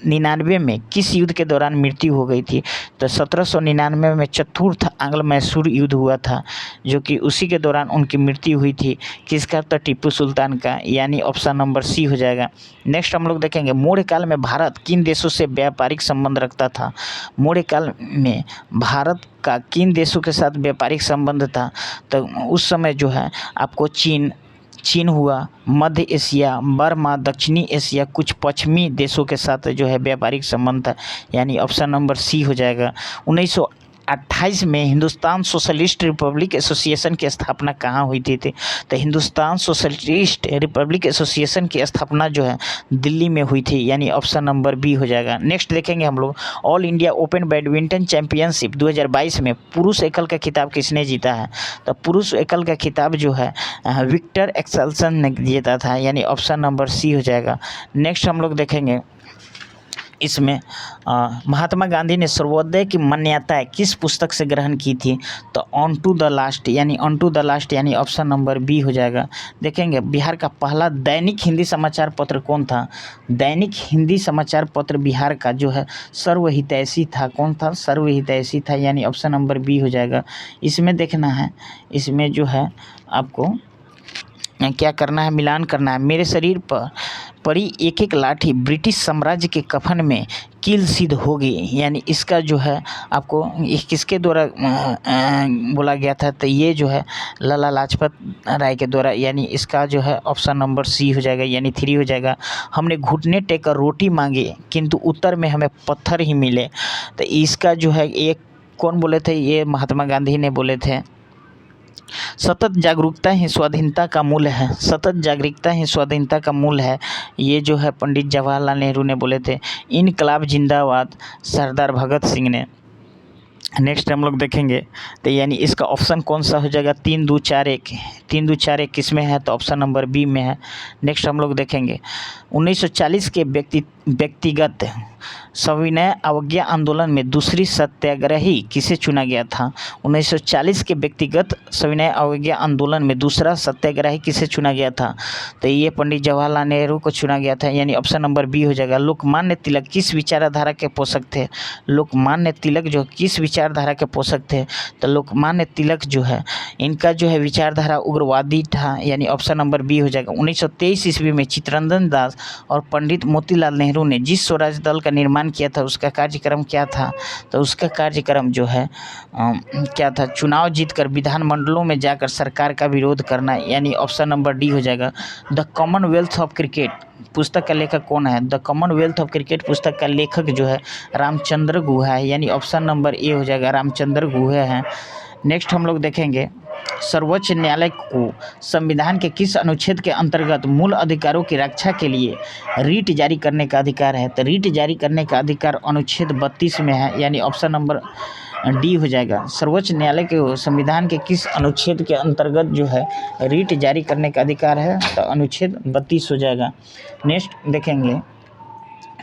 1799 में किस युद्ध के दौरान मृत्यु हो गई थी? तो 1799 में चतुर्थ आंग्ल मैसूर युद्ध हुआ था, जो कि उसी के दौरान उनकी मृत्यु हुई थी। किसका? तो टीपू सुल्तान का, यानी ऑप्शन नंबर सी हो जाएगा। नेक्स्ट हम लोग देखेंगे, मौर्य काल में भारत किन देशों से व्यापारिक संबंध रखता था? मौर्य काल में भारत का किन देशों के साथ व्यापारिक संबंध था? तो उस समय जो है आपको चीन हुआ, मध्य एशिया, बर्मा, दक्षिणी एशिया, कुछ पश्चिमी देशों के साथ जो है व्यापारिक संबंध था, यानी ऑप्शन नंबर सी हो जाएगा। 1928 में हिंदुस्तान सोशलिस्ट रिपब्लिक एसोसिएशन की स्थापना कहाँ हुई थी? तो हिंदुस्तान सोशलिस्ट रिपब्लिक एसोसिएशन की स्थापना जो है दिल्ली में हुई थी, यानी ऑप्शन नंबर बी हो जाएगा। नेक्स्ट देखेंगे हम लोग, all India open badminton championship 2022 में पुरुष एकल का खिताब किसने जीता है? तो पुरुष एकल का खिताब जो है विक्टर एक्सेल्सन ने जीता था, यानी ऑप्शन नंबर सी हो जाएगा। नेक्स्ट हम लोग देखेंगे, इसमें महात्मा गांधी ने सर्वोदय की मान्यताएं किस पुस्तक से ग्रहण की थी? तो ऑन टू द लास्ट, यानी ऑप्शन नंबर बी हो जाएगा। देखेंगे, बिहार का पहला दैनिक हिंदी समाचार पत्र कौन था? दैनिक हिंदी समाचार पत्र बिहार का जो है सर्वहितैषी था। कौन था? सर्वहितैषी था, यानी ऑप्शन नंबर बी हो जाएगा। इसमें देखना है, इसमें जो है आपको क्या करना है, मिलान करना है। मेरे शरीर पर पड़ी एक एक लाठी ब्रिटिश साम्राज्य के कफन में कील सिद्ध होगी, यानी इसका जो है आपको किसके द्वारा बोला गया था? तो ये जो है लाला लाजपत राय के द्वारा, यानी इसका जो है ऑप्शन नंबर सी हो जाएगा, यानी 3 हो जाएगा। हमने घुटने टेक कर रोटी मांगी किंतु उत्तर में हमें पत्थर ही मिले, तो इसका जो है एक कौन बोले थे? ये महात्मा गांधी ने बोले थे। सतत जागरूकता ही स्वाधीनता का मूल है, सतत जागरूकता ही स्वाधीनता का मूल है, ये जो है पंडित जवाहरलाल नेहरू ने बोले थे। इनकलाब जिंदाबाद सरदार भगत सिंह ने। नेक्स्ट हम लोग देखेंगे, तो यानी इसका ऑप्शन कौन सा हो जाएगा? 3, 2, 4, 1। 3, 2, 4, 1 किस में है? तो ऑप्शन नंबर बी में है। नेक्स्ट हम लोग देखेंगे, 1940 के व्यक्तिगत सविनय अवज्ञा आंदोलन में दूसरी सत्याग्रही किसे चुना गया था? 1940 के व्यक्तिगत सविनय अवज्ञा आंदोलन में दूसरा सत्याग्रही किसे चुना गया था? तो ये पंडित जवाहरलाल नेहरू को चुना गया था, यानी ऑप्शन नंबर बी हो जाएगा। लोकमान्य तिलक किस विचारधारा के पोषक थे? लोकमान्य तिलक जो किस विचारधारा के पोषक थे? तो लोकमान्य तिलक जो है इनका जो है विचारधारा उग्रवादी था, यानी ऑप्शन नंबर बी हो जाएगा। 1923 ईस्वी में चित्तरंजन दास और पंडित मोतीलाल नेहरू ने जिस स्वराज दल का निर्माण किया था उसका कार्यक्रम क्या था? तो उसका कार्यक्रम जो है क्या था? चुनाव जीतकर विधानमंडलों में जाकर सरकार का विरोध करना, यानी ऑप्शन नंबर डी हो जाएगा। द कॉमनवेल्थ ऑफ क्रिकेट पुस्तक का लेखक कौन है? द कॉमनवेल्थ ऑफ क्रिकेट पुस्तक का लेखक जो है रामचंद्र गुहा है, यानी ऑप्शन नंबर ए हो जाएगा, रामचंद्र गुहा है। नेक्स्ट हम लोग देखेंगे, सर्वोच्च न्यायालय को संविधान के किस अनुच्छेद के अंतर्गत मूल अधिकारों की रक्षा के लिए रीट जारी करने का अधिकार है? तो रीट जारी करने का अधिकार अनुच्छेद 32 में है, यानी ऑप्शन नंबर डी हो जाएगा। सर्वोच्च न्यायालय के संविधान के किस अनुच्छेद के अंतर्गत जो है रीट जारी करने का अधिकार है? तो अनुच्छेद 32 हो जाएगा।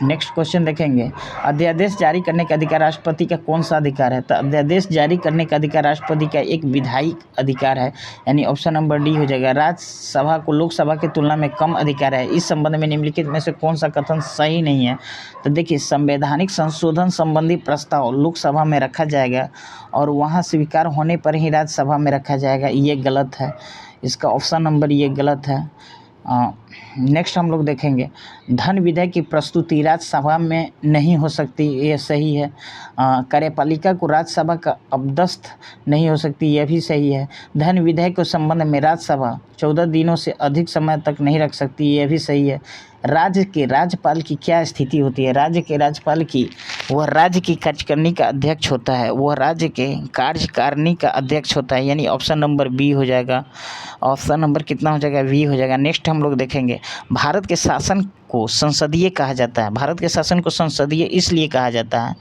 नेक्स्ट क्वेश्चन देखेंगे, अध्यादेश जारी करने का अधिकार राष्ट्रपति का कौन सा अधिकार है? तो अध्यादेश जारी करने का अधिकार राष्ट्रपति का एक विधायिक अधिकार है, यानी ऑप्शन नंबर डी हो जाएगा। राज्यसभा को लोकसभा की तुलना में कम अधिकार है, इस संबंध में निम्नलिखित में से कौन सा कथन सही नहीं है? तो देखिए, संवैधानिक संशोधन संबंधी प्रस्ताव लोकसभा में रखा जाएगा और वहाँ स्वीकार होने पर ही राज्यसभा में रखा जाएगा, ये गलत है। इसका ऑप्शन नंबर ये गलत है। नेक्स्ट हम लोग देखेंगे, धन विधेयक की प्रस्तुति राज्यसभा में नहीं हो सकती, ये सही है। कार्यपालिका को राज्यसभा का अपदस्थ नहीं हो सकती, यह भी सही है। धन विधेयक के संबंध में राज्यसभा 14 दिनों से अधिक समय तक नहीं रख सकती, यह भी सही है। राज्य के राज्यपाल की क्या स्थिति होती है? राज्य के राज्यपाल की, वह राज्य की कार्यकारिणी का अध्यक्ष होता है, वह राज्य के कार्यकारिणी का अध्यक्ष होता है, यानी ऑप्शन नंबर बी हो जाएगा। ऑप्शन नंबर कितना हो जाएगा? बी हो जाएगा। नेक्स्ट हम लोग देखेंगे, भारत के शासन को संसदीय कहा जाता है। भारत के शासन को संसदीय इसलिए कहा जाता है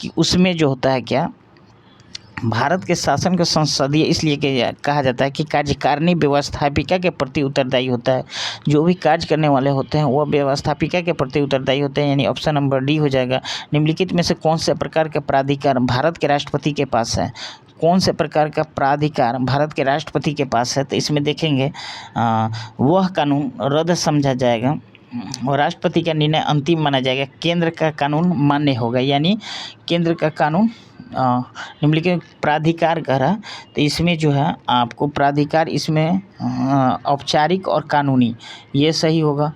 कि उसमें जो होता है क्या, भारत के शासन को संसदीय इसलिए कहा जाता है कि कार्यकारिणी व्यवस्थापिका के प्रति उत्तरदायी होता है। जो भी कार्य करने वाले होते हैं वह व्यवस्थापिका के प्रति उत्तरदायी होते हैं, यानी ऑप्शन नंबर डी हो जाएगा। निम्नलिखित में से कौन से प्रकार के प्राधिकार भारत के राष्ट्रपति के पास है? कौन से प्रकार का प्राधिकार भारत के राष्ट्रपति के पास है? तो इसमें देखेंगे वह कानून रद्द समझा जाएगा, और राष्ट्रपति का निर्णय अंतिम माना जाएगा। केंद्र का कानून मान्य होगा, यानी केंद्र का कानून निम्नलिखित प्राधिकार कह रहा, तो इसमें जो है आपको प्राधिकार इसमें औपचारिक और कानूनी ये सही होगा।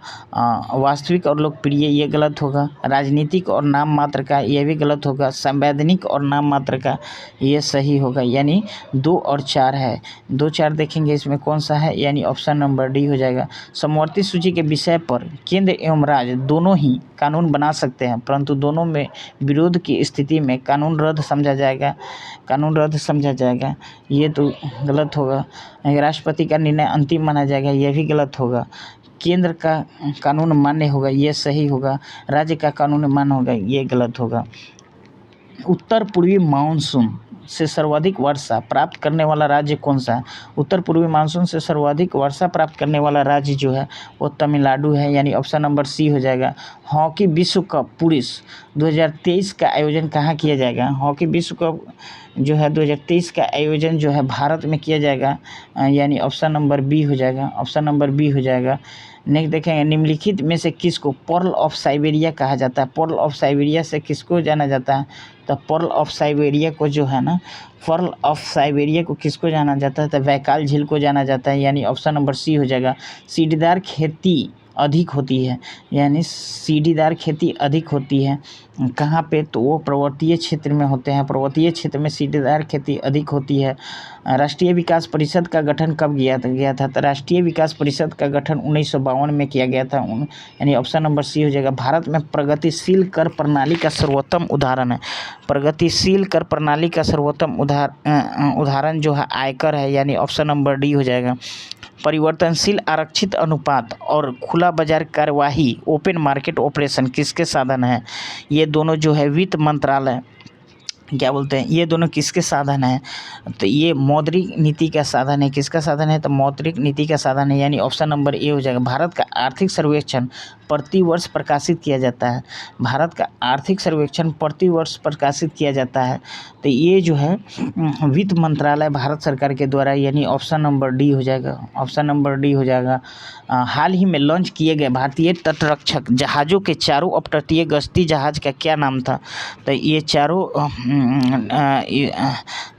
वास्तविक और लोकप्रिय ये गलत होगा। राजनीतिक और नाम मात्र का ये भी गलत होगा। संवैधानिक और नाम मात्र का ये सही होगा, यानी 2 और 4 है। 2 4 देखेंगे इसमें कौन सा है, यानी ऑप्शन नंबर डी हो जाएगा। समवर्ती सूची के विषय पर केंद्र एवं राज्य दोनों ही कानून बना सकते हैं, परंतु दोनों में विरोध की स्थिति में कानून रद्द समझा जाएगा, ये तो गलत होगा। राष्ट्रपति का निर्णय अंतिम माना जाएगा, यह भी गलत होगा। केंद्र का कानून मान्य होगा, ये सही होगा। राज्य का कानून मान्य होगा, ये गलत होगा। उत्तर पूर्वी मानसून से सर्वाधिक वर्षा प्राप्त करने वाला राज्य कौन सा है? उत्तर पूर्वी मानसून से सर्वाधिक वर्षा प्राप्त करने वाला राज्य जो है वो तमिलनाडु है, यानी ऑप्शन नंबर सी हो जाएगा। हॉकी विश्व कप पुरुष 2023 का आयोजन कहाँ किया जाएगा? हॉकी विश्व कप जो है 2023 का आयोजन जो है भारत में किया जाएगा, यानी ऑप्शन नंबर बी हो जाएगा। नेक्स्ट देखेंगे, निम्नलिखित में से किसको पर्ल ऑफ साइबेरिया कहा जाता है? पर्ल ऑफ साइबेरिया से किसको जाना जाता है? तो पर्ल ऑफ साइबेरिया को जो है ना, पर्ल ऑफ साइबेरिया को किसको जाना जाता है? तो बैकाल झील को जाना जाता है, यानी ऑप्शन नंबर सी हो जाएगा। सीढ़ीदार खेती अधिक होती है, यानी सीढ़ीदार खेती अधिक होती है कहाँ पे? तो वो पर्वतीय क्षेत्र में होते हैं। पर्वतीय क्षेत्र में सीढ़ीदार खेती अधिक होती है। राष्ट्रीय विकास परिषद का गठन कब गया था? तो राष्ट्रीय विकास परिषद का गठन 1952 में किया गया था, यानी ऑप्शन नंबर सी हो जाएगा। भारत में प्रगतिशील कर प्रणाली का सर्वोत्तम उदाहरण है। प्रगतिशील कर प्रणाली का सर्वोत्तम उदाहरण जो है आयकर है, यानी ऑप्शन नंबर डी हो जाएगा। परिवर्तनशील आरक्षित अनुपात और खुला बाजार कार्यवाही ओपन मार्केट ऑपरेशन किसके साधन है? ये दोनों जो है वित्त मंत्रालय क्या बोलते हैं, ये दोनों किसके साधन है? तो ये मौद्रिक नीति का साधन है। किसका साधन है? तो मौद्रिक नीति का साधन है, यानी ऑप्शन नंबर ए हो जाएगा। भारत का आर्थिक सर्वेक्षण प्रति वर्ष प्रकाशित किया जाता है। भारत का आर्थिक सर्वेक्षण प्रति वर्ष प्रकाशित किया जाता है, तो ये जो है वित्त मंत्रालय भारत सरकार के द्वारा, यानी ऑप्शन नंबर डी हो जाएगा। हाल ही में लॉन्च किए गए भारतीय तटरक्षक जहाज़ों के चारों अपतटीय गश्ती जहाज़ का क्या नाम था? तो ये चारों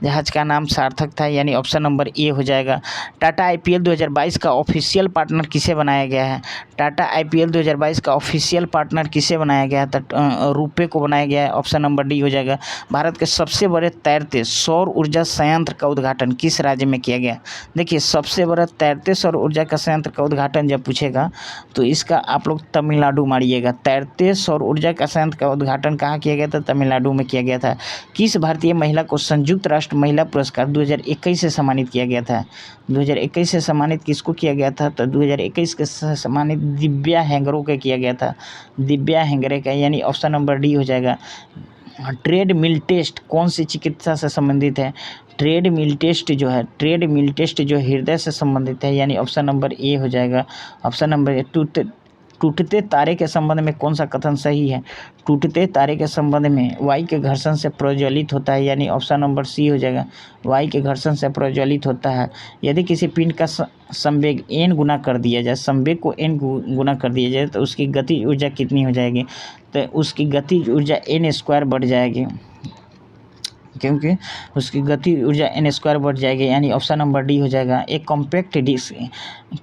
जहाज़ का नाम सार्थक था, यानी ऑप्शन नंबर ए हो जाएगा। टाटा IPL 2022 का ऑफिशियल पार्टनर किसे बनाया गया है? टाटा IPL 2022 का ऑफिशियल पार्टनर किसे बनाया गया है? तो रुपे को बनाया गया है, ऑप्शन नंबर डी हो जाएगा। भारत के सबसे बड़े तैरते सौर ऊर्जा संयंत्र का उद्घाटन किस राज्य में किया गया? देखिए, सबसे बड़ा तैरते सौर ऊर्जा का संयंत्र का उद्घाटन जब पूछेगा तो इसका आप लोग तमिलनाडु मारिएगा। तैरते सौर ऊर्जा का संयंत्र का उद्घाटन कहाँ किया गया था? तमिलनाडु में किया गया था। किस भारतीय महिला को संयुक्त राष्ट्र महिला पुरस्कार 2021 से सम्मानित किया गया था? 2021 से सम्मानित किसको किया गया था? तो 2021 के सम्मानित दिव्या हेंगरे को किया गया था, दिव्या हेंगरे का, यानी ऑप्शन नंबर डी हो जाएगा। ट्रेड मिल टेस्ट कौन सी चिकित्सा से संबंधित है? ट्रेड मिल टेस्ट जो हृदय से संबंधित है, यानी ऑप्शन नंबर ए हो जाएगा। Option number A. टूटते तारे के संबंध में कौन सा कथन सही है? टूटते तारे के संबंध में वायु के घर्षण से प्रज्वलित होता है, यानी ऑप्शन नंबर सी हो जाएगा। वायु के घर्षण से प्रज्वलित होता है। यदि किसी पिंड का संवेग n गुना कर दिया जाए, संवेग को n गुना कर दिया जाए, तो उसकी गति ऊर्जा कितनी हो जाएगी? तो उसकी गति ऊर्जा n² बढ़ जाएगी, क्योंकि उसकी गति ऊर्जा n² बढ़ जाएगी, यानी ऑप्शन नंबर डी हो जाएगा। एक कॉम्पैक्ट डिस्क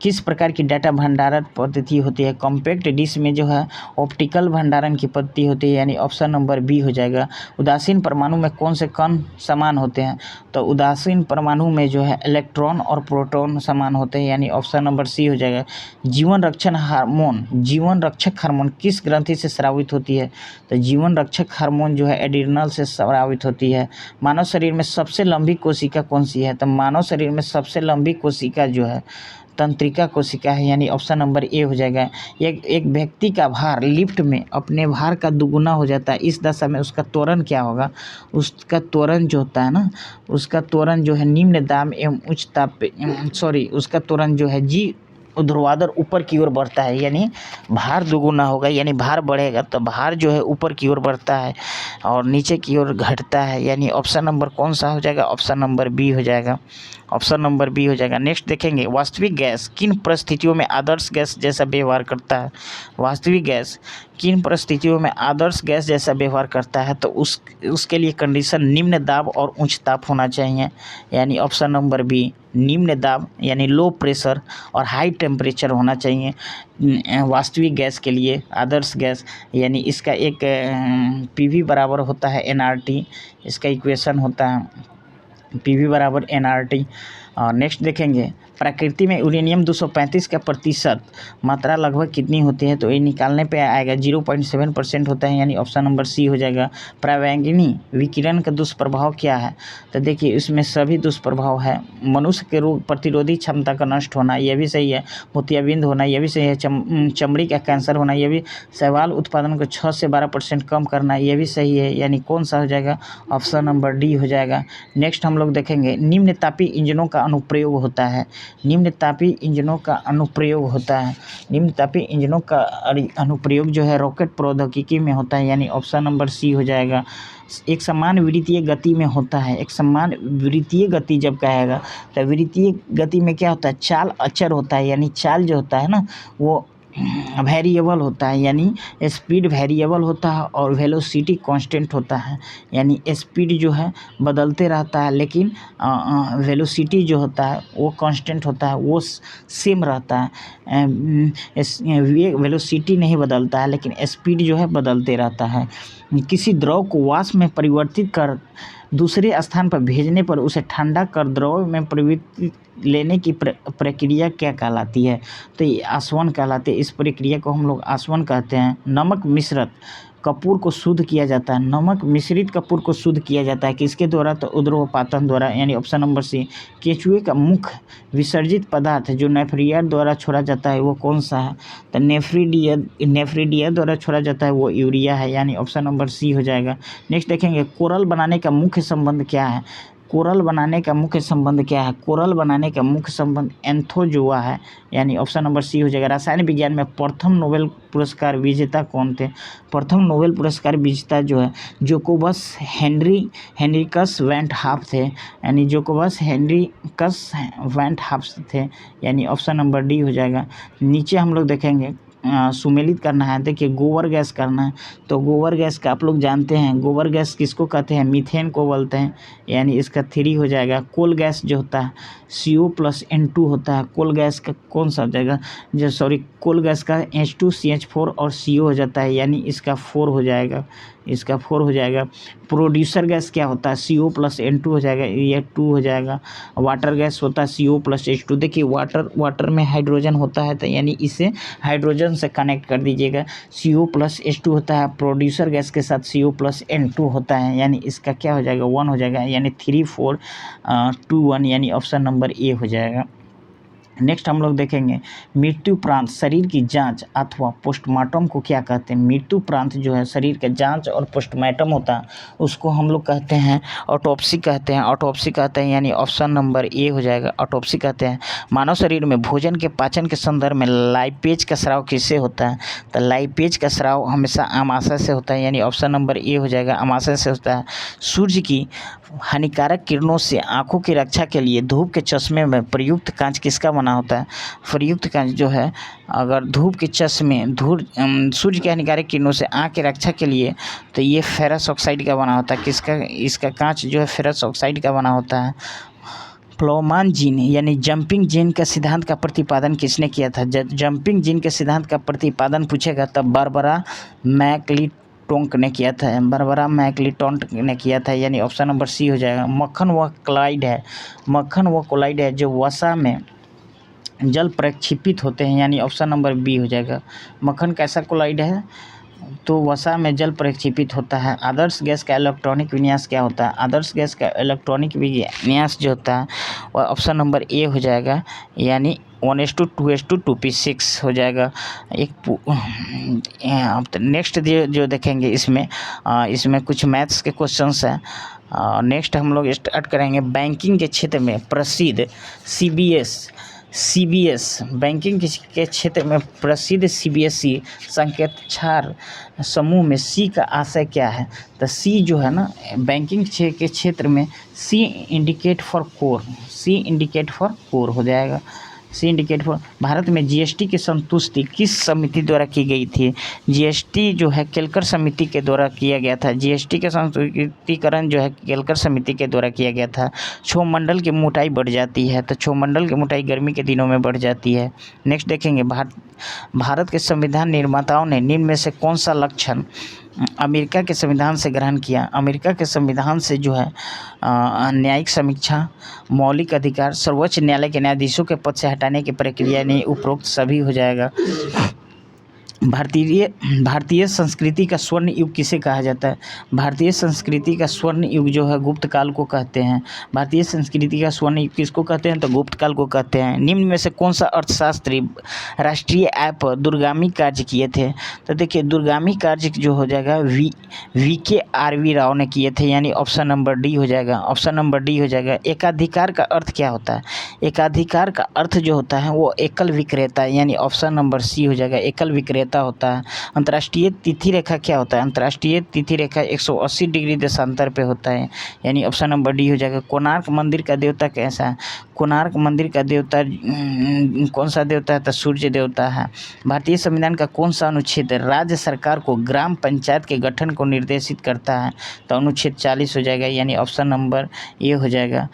किस प्रकार की डाटा भंडारण पद्धति होती है? कॉम्पैक्ट डिस्क में जो है ऑप्टिकल भंडारण की पद्धति होती है, यानी ऑप्शन नंबर बी हो जाएगा। उदासीन परमाणु में कौन से कण समान होते हैं? तो उदासीन परमाणु में जो है इलेक्ट्रॉन और प्रोटॉन समान होते हैं, यानी ऑप्शन नंबर सी हो जाएगा। जीवन रक्षक हार्मोन किस ग्रंथि से स्रावित होती है? तो जीवन रक्षक हार्मोन जो है एड्रिनल से स्रावित होती है। मानव शरीर में सबसे लंबी कोशिका कौन सी है? तो मानव शरीर में सबसे लंबी कोशिका जो है तंत्रिका कोशिका है, यानी ऑप्शन नंबर ए हो जाएगा। एक व्यक्ति का भार लिफ्ट में अपने भार का दुगुना हो जाता है, इस दशा में उसका त्वरण क्या होगा? उसका त्वरण जो होता है ना, उसका त्वरण जो है निम्न दाब एवं उच्च ताप पे उसका त्वरण जो है ऊर्ध्वाधर ऊपर की ओर बढ़ता है, यानी भार दोगुना होगा, यानी भार बढ़ेगा तो भार जो है ऊपर की ओर बढ़ता है और नीचे की ओर घटता है, यानी ऑप्शन नंबर कौन सा हो जाएगा? ऑप्शन नंबर बी हो जाएगा, ऑप्शन नंबर बी हो जाएगा। नेक्स्ट देखेंगे, वास्तविक गैस किन परिस्थितियों में आदर्श गैस जैसा व्यवहार करता है? वास्तविक गैस किन परिस्थितियों में आदर्श गैस जैसा व्यवहार करता है? तो उसके लिए कंडीशन निम्न दाब और उच्च ताप होना चाहिए, यानी ऑप्शन नंबर बी निम्न दाब यानी लो प्रेशर और हाई टेम्परेचर होना चाहिए वास्तविक गैस के लिए, आदर्श गैस। यानी इसका एक पीवी बराबर होता है एनआरटी, इसका इक्वेशन होता है पीवी बराबर एनआरटी। और नेक्स्ट देखेंगे, प्रकृति में यूरेनियम 235 का प्रतिशत मात्रा लगभग कितनी होती है? तो ये निकालने पे आएगा 0.7% होता है, यानी ऑप्शन नंबर सी हो जाएगा। परावैंगिनी विकिरण का दुष्प्रभाव क्या है? तो देखिए इसमें सभी दुष्प्रभाव है, मनुष्य के रोग प्रतिरोधी क्षमता का नष्ट होना, यह भी सही है। मोतियाबिंद होना, यह भी सही है। चमड़ी का कैंसर होना, यह भी। शैवाल उत्पादन को 6 से 12% कम करना, यह भी सही है, यानी कौन सा हो जाएगा? ऑप्शन नंबर डी हो जाएगा। नेक्स्ट हम लोग देखेंगे, निम्न तापी इंजनों का अनुप्रयोग होता है। निम्न तापी इंजनों का अनुप्रयोग होता है, निम्न तापी इंजनों का अनुप्रयोग जो है रॉकेट प्रौद्योगिकी में होता है, यानी ऑप्शन नंबर सी हो जाएगा। एक समान विद्युतीय गति में होता है, एक समान विद्युतीय गति जब कहेगा तो विद्युतीय गति में क्या होता है? चाल अचर होता है, यानी चाल जो होता है ना वो वेरिएबल होता है, यानी स्पीड वेरिएबल होता है और वेलोसिटी कांस्टेंट होता है, यानी स्पीड जो है बदलते रहता है लेकिन वेलोसिटी जो होता है वो कांस्टेंट होता है, वो सेम रहता है। वेलोसिटी नहीं बदलता है लेकिन स्पीड जो है बदलते रहता है। किसी द्रव को वाष्प में परिवर्तित कर दूसरे स्थान पर भेजने पर उसे ठंडा कर द्रव में परिवर्तित लेने की प्रक्रिया क्या कहलाती है? तो ये आसवन कहलाते हैं, इस प्रक्रिया को हम लोग आसवन कहते हैं। नमक मिश्रित कपूर को शुद्ध किया जाता है, नमक मिश्रित कपूर को शुद्ध किया जाता है किसके द्वारा? तो उद्रवपातन द्वारा, यानी ऑप्शन नंबर सी। केंचुए का मुख्य विसर्जित पदार्थ जो नेफ्रियर द्वारा छोड़ा जाता है वो कौन सा है? तो नेफ्रिडिया द्वारा छोड़ा जाता है वो यूरिया है, यानी ऑप्शन नंबर सी हो जाएगा। नेक्स्ट देखेंगे, कोरल बनाने का मुख्य संबंध क्या है? कोरल बनाने का मुख्य संबंध क्या है? कोरल बनाने का मुख्य संबंध एंथोजोआ है, यानी ऑप्शन नंबर सी हो जाएगा। रसायन विज्ञान में प्रथम नोबेल पुरस्कार विजेता कौन थे? प्रथम नोबेल पुरस्कार विजेता जो है जोकोबस हेनरिकस वैन हाफ थे, यानी जोकोबस हेनरिकस वैन हाफ थे, यानी ऑप्शन नंबर डी हो जाएगा। नीचे हम लोग देखेंगे सुमेलित करना है, देखिए गोबर गैस करना है, तो गोबर गैस का आप लोग जानते हैं, गोबर गैस किसको कहते हैं? मीथेन को बोलते हैं, यानी इसका 3 हो जाएगा। कोल गैस जो होता है CO+N2 होता है, कोल गैस का कौन सा हो जाएगा? कोल गैस का H2CH4 और CO हो जाता है, यानी इसका 4 हो जाएगा, इसका 4 हो जाएगा। प्रोड्यूसर गैस क्या होता है? CO+N2 हो जाएगा, ये 2 हो जाएगा। वाटर गैस होता है CO+H2, देखिए वाटर में हाइड्रोजन होता है तो यानी इसे हाइड्रोजन से कनेक्ट कर दीजिएगा। CO+H2 होता है, प्रोड्यूसर गैस के साथ CO+N2 होता है, यानी इसका क्या हो जाएगा? 1 हो जाएगा, यानी 3 4 2 1, यानी ऑप्शन नंबर ए हो जाएगा। नेक्स्ट हम लोग देखेंगे, मृत्युपरांत शरीर की जांच अथवा पोस्टमार्टम को क्या कहते हैं? मृत्युपरांत जो है शरीर के जांच और पोस्टमार्टम होता है उसको हम लोग कहते हैं ऑटोप्सी कहते हैं, ऑटोप्सी कहते हैं, यानी ऑप्शन नंबर ए हो जाएगा, ऑटोप्सी कहते हैं। मानव शरीर में भोजन के पाचन के संदर्भ में लाइपेज का स्राव किससे होता है? तो लाइपेज का स्राव हमेशा अमाशय से होता है, यानी ऑप्शन नंबर ए हो जाएगा, अमाशय से होता है। सूर्य की हानिकारक किरणों से आँखों की रक्षा के लिए धूप के चश्मे में प्रयुक्त कांच किसका बना होता है? प्रयुक्त कांच जो है अगर धूप के चश्मे सूर्य की हानिकारक किरणों से आँख की रक्षा के लिए तो ये फेरस ऑक्साइड का बना होता है, किसका? इसका कांच जो है फेरस ऑक्साइड का बना होता है। प्लोमान जीन यानी जंपिंग जीन का सिद्धांत का प्रतिपादन किसने किया था? जंपिंग जीन के सिद्धांत का प्रतिपादन पूछेगा तब बारबरा मैकलिटोक ने किया था, बारबरा मैकलिटोक ने किया था, यानी ऑप्शन नंबर सी हो जाएगा। मक्खन व कोलाइड है जो वसा में जल प्रक्षेपित होते हैं, यानी ऑप्शन नंबर बी हो जाएगा। मक्खन कैसा कोलाइड है? तो वसा में जल प्रक्षेपित होता है। आदर्श गैस का इलेक्ट्रॉनिक विन्यास क्या होता है? आदर्श गैस का इलेक्ट्रॉनिक विन्यास जो होता है वह ऑप्शन नंबर ए हो जाएगा, यानी 1:2:2p6 हो जाएगा। नेक्स्ट जो देखेंगे इसमें कुछ मैथ्स के क्वेश्चंस हैं। नेक्स्ट हम लोग स्टार्ट करेंगे, बैंकिंग के क्षेत्र में प्रसिद्ध CBS CBS बैंकिंग के क्षेत्र में प्रसिद्ध CBSE संकेतक्षार समूह में C का आशय क्या है? तो C जो है ना बैंकिंग के क्षेत्र में C इंडिकेट फॉर कोर हो जाएगा। C indicate for. भारत में GST की संतुष्टि किस समिति द्वारा की गई थी? GST जो है केलकर समिति के द्वारा किया गया था। GST का संतुष्टिकरण जो है केलकर समिति के द्वारा किया गया था। क्षोभमंडल की मोटाई बढ़ जाती है, तो क्षोभमंडल की मोटाई गर्मी के दिनों में बढ़ जाती है। नेक्स्ट देखेंगे, भारत के संविधान निर्माताओं ने निम्न में से कौन सा लक्षण अमेरिका के संविधान से ग्रहण किया? अमेरिका के संविधान से जो है न्यायिक समीक्षा, मौलिक अधिकार, सर्वोच्च न्यायालय के न्यायाधीशों के पद से हटाने की प्रक्रिया ने उपरोक्त सभी हो जाएगा। भारतीय संस्कृति का स्वर्ण युग किसे कहा जाता है? भारतीय संस्कृति का स्वर्ण युग जो है गुप्त काल को कहते हैं। भारतीय संस्कृति का स्वर्ण युग किसको कहते हैं? तो गुप्त काल को कहते हैं। निम्न में से कौन सा अर्थशास्त्री राष्ट्रीय आय पर दूरगामी कार्य किए थे? तो देखिए दूरगामी कार्य जो हो जाएगा VKRV राव ने किए थे, यानी ऑप्शन नंबर डी हो जाएगा। ऑप्शन नंबर डी हो जाएगा। एकाधिकार का अर्थ क्या होता है? एकाधिकार का अर्थ जो होता है वो एकल विक्रेता, यानी ऑप्शन नंबर सी हो जाएगा। एकल विक्रेता होता है। अंतर्राष्ट्रीय तिथि रेखा क्या होता है? अंतर्राष्ट्रीय तिथि रेखा 180 डिग्री देशांतर पे होता है, यानी ऑप्शन नंबर डी हो जाएगा। कोणार्क मंदिर का देवता कैसा है? कोणार्क मंदिर का देवता कौन सा देवता है? तो सूर्य देवता है। भारतीय संविधान का कौन सा अनुच्छेद राज्य सरकार को ग्राम पंचायत के गठन को निर्देशित करता है? तो अनुच्छेद 40 हो जाएगा, यानी ऑप्शन नंबर ए हो जाएगा।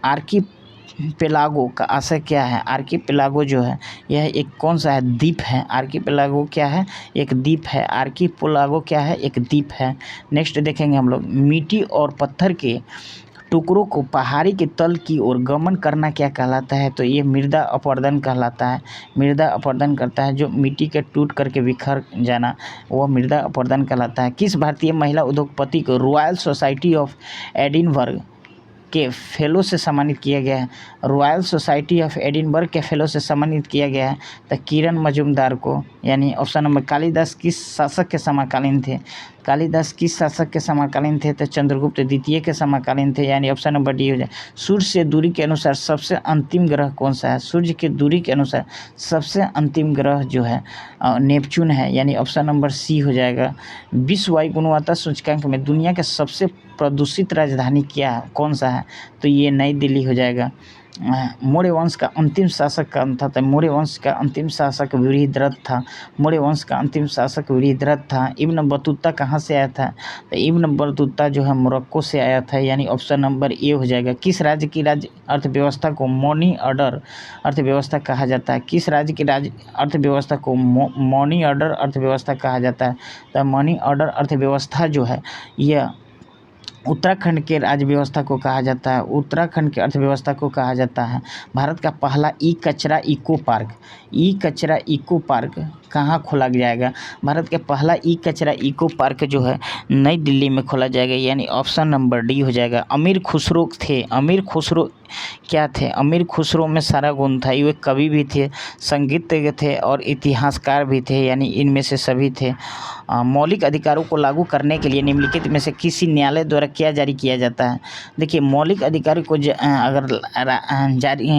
आर्कीपेलागो का आशय क्या है? आर्कीपेलागो जो है यह एक कौन सा है? द्वीप है। आर्कीपेलागो क्या है? एक द्वीप है। आर्कीपेलागो क्या है? एक द्वीप है। नेक्स्ट देखेंगे हम लोग, मिट्टी और पत्थर के टुकड़ों को पहाड़ी के तल की ओर गमन करना क्या कहलाता है? तो ये मृदा अपरदन कहलाता है। मृदा अपरदन करता है, जो मिट्टी के टूट करके बिखर जाना, वो मृदा अपरदन कहलाता है। किस भारतीय महिला उद्योगपति को रॉयल सोसाइटी ऑफ एडिनबर्ग के फेलो से सम्मानित किया गया है? रॉयल सोसाइटी ऑफ एडिनबर्ग के फेलो से सम्मानित किया गया है तो किरण मजूमदार को, यानी ऑप्शन नंबर। कालिदास किस शासक के समकालीन थे? कालिदास किस शासक के समकालीन थे? तो चंद्रगुप्त द्वितीय के समकालीन थे, यानी ऑप्शन नंबर डी हो जाए। सूर्य से दूरी के अनुसार सबसे अंतिम ग्रह कौन सा है? सूर्य की दूरी के अनुसार सबसे अंतिम ग्रह जो है नेपच्यून है, यानी ऑप्शन नंबर सी हो जाएगा। विश्व वायु गुणवत्ता सूचकांक में दुनिया के सबसे प्रदूषित राजधानी क्या है? कौन सा है? तो ये नई दिल्ली हो जाएगा। मौर्य वंश का अंतिम शासक कौन था? तो मौर्य वंश का अंतिम शासक वृहद्रथ था। मौर्य वंश का अंतिम शासक वृहद्रथ था। इब्न बतूता कहाँ से आया था? तो इब्न बतूता जो है मोरक्को से आया था, यानी ऑप्शन नंबर ए हो जाएगा। किस राज्य की राज्य अर्थव्यवस्था को मनी ऑर्डर अर्थव्यवस्था कहा जाता है? किस राज्य की राज्य अर्थव्यवस्था को मनी ऑर्डर अर्थव्यवस्था कहा जाता है? तो मनी ऑर्डर अर्थव्यवस्था जो है यह उत्तराखंड के राज्य व्यवस्था को कहा जाता है। उत्तराखंड की अर्थव्यवस्था को कहा जाता है। भारत का पहला ई कचरा इको पार्क कहाँ खोला जाएगा? भारत के पहला ई कचरा इको पार्क जो है नई दिल्ली में खोला जाएगा, यानी ऑप्शन नंबर डी हो जाएगा। अमीर खुसरो थे। अमीर खुसरो क्या थे? अमीर खुसरो में सारा गुण था। ये कवि भी थे, संगीतज्ञ थे और इतिहासकार भी थे, यानी इनमें से सभी थे। मौलिक अधिकारों को लागू करने के लिए निम्नलिखित में से किसी न्यायालय द्वारा क्या जारी किया जाता है? देखिए मौलिक अधिकारों को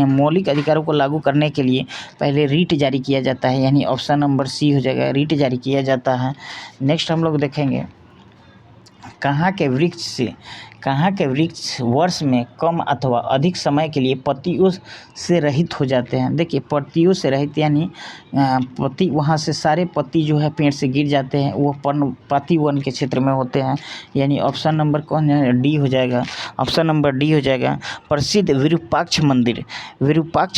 मौलिक अधिकारों को लागू करने के लिए पहले रीट जारी किया जाता है, यानी ऑप्शन नंबर सी हो जाएगा। रीट जारी किया जाता है। नेक्स्ट हम लोग देखेंगे, कहाँ के वृक्ष वर्ष में कम अथवा अधिक समय के लिए पत्तियों से रहित हो जाते हैं? देखिए पत्तियों से रहित यानी पत्ती वहाँ से सारे पत्ती जो है पेड़ से गिर जाते हैं, वो पर्णपाती वन के क्षेत्र में होते हैं, यानी ऑप्शन नंबर कौन है? डी हो जाएगा। ऑप्शन नंबर डी हो जाएगा। प्रसिद्ध विरूपाक्ष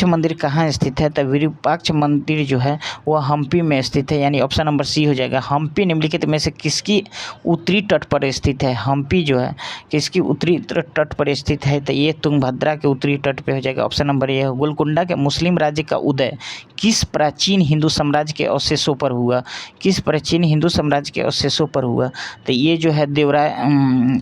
मंदिर कहाँ स्थित है? तो विरूपाक्ष मंदिर जो है वह हम्पी में स्थित है, यानी ऑप्शन नंबर सी हो जाएगा। हम्पी निम्नलिखित में से किसकी उत्तरी तट पर स्थित है? हम्पी जो है किसकी उत्तरी तट पर स्थित है? तो ये तुंगभद्रा के उत्तरी तट पे हो जाएगा। ऑप्शन नंबर ए है। गोलकुंडा के मुस्लिम राज्य का उदय किस प्राचीन हिंदू साम्राज्य के अवशेषों पर हुआ? किस प्राचीन हिंदू साम्राज्य के अवशेषों पर हुआ? तो ये जो है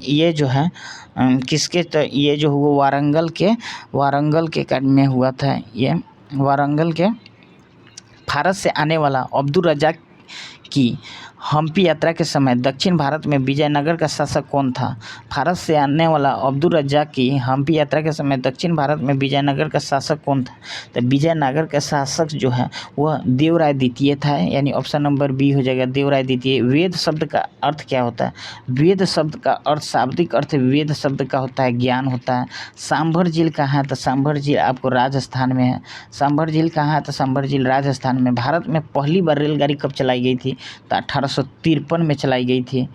ये जो है किसके? तो ये जो हुआ वारंगल के कांड में हुआ था। ये वारंगल के फारस से आने वाला अब्दुल रज़ाक की हम्पी यात्रा के समय दक्षिण भारत में विजयनगर का शासक कौन था? भारत से आने वाला अब्दुल रज्जाक की हम्पी यात्रा के समय दक्षिण भारत में विजयनगर का शासक कौन था? तो विजयनगर का शासक जो है वह देवराय द्वितीय था, यानी ऑप्शन नंबर बी हो जाएगा देवराय द्वितीय। वेद शब्द का अर्थ क्या होता है? वेद शब्द का अर्थ, शाब्दिक अर्थ वेद शब्द का होता है ज्ञान होता है। सांभर झील कहाँ है? तो सांभर झील आपको राजस्थान में है। सांभर झील कहाँ है? तो सांभर झील राजस्थान में। भारत में पहली बार रेलगाड़ी कब चलाई गई थी? तो 1853 में चलाई गई थी।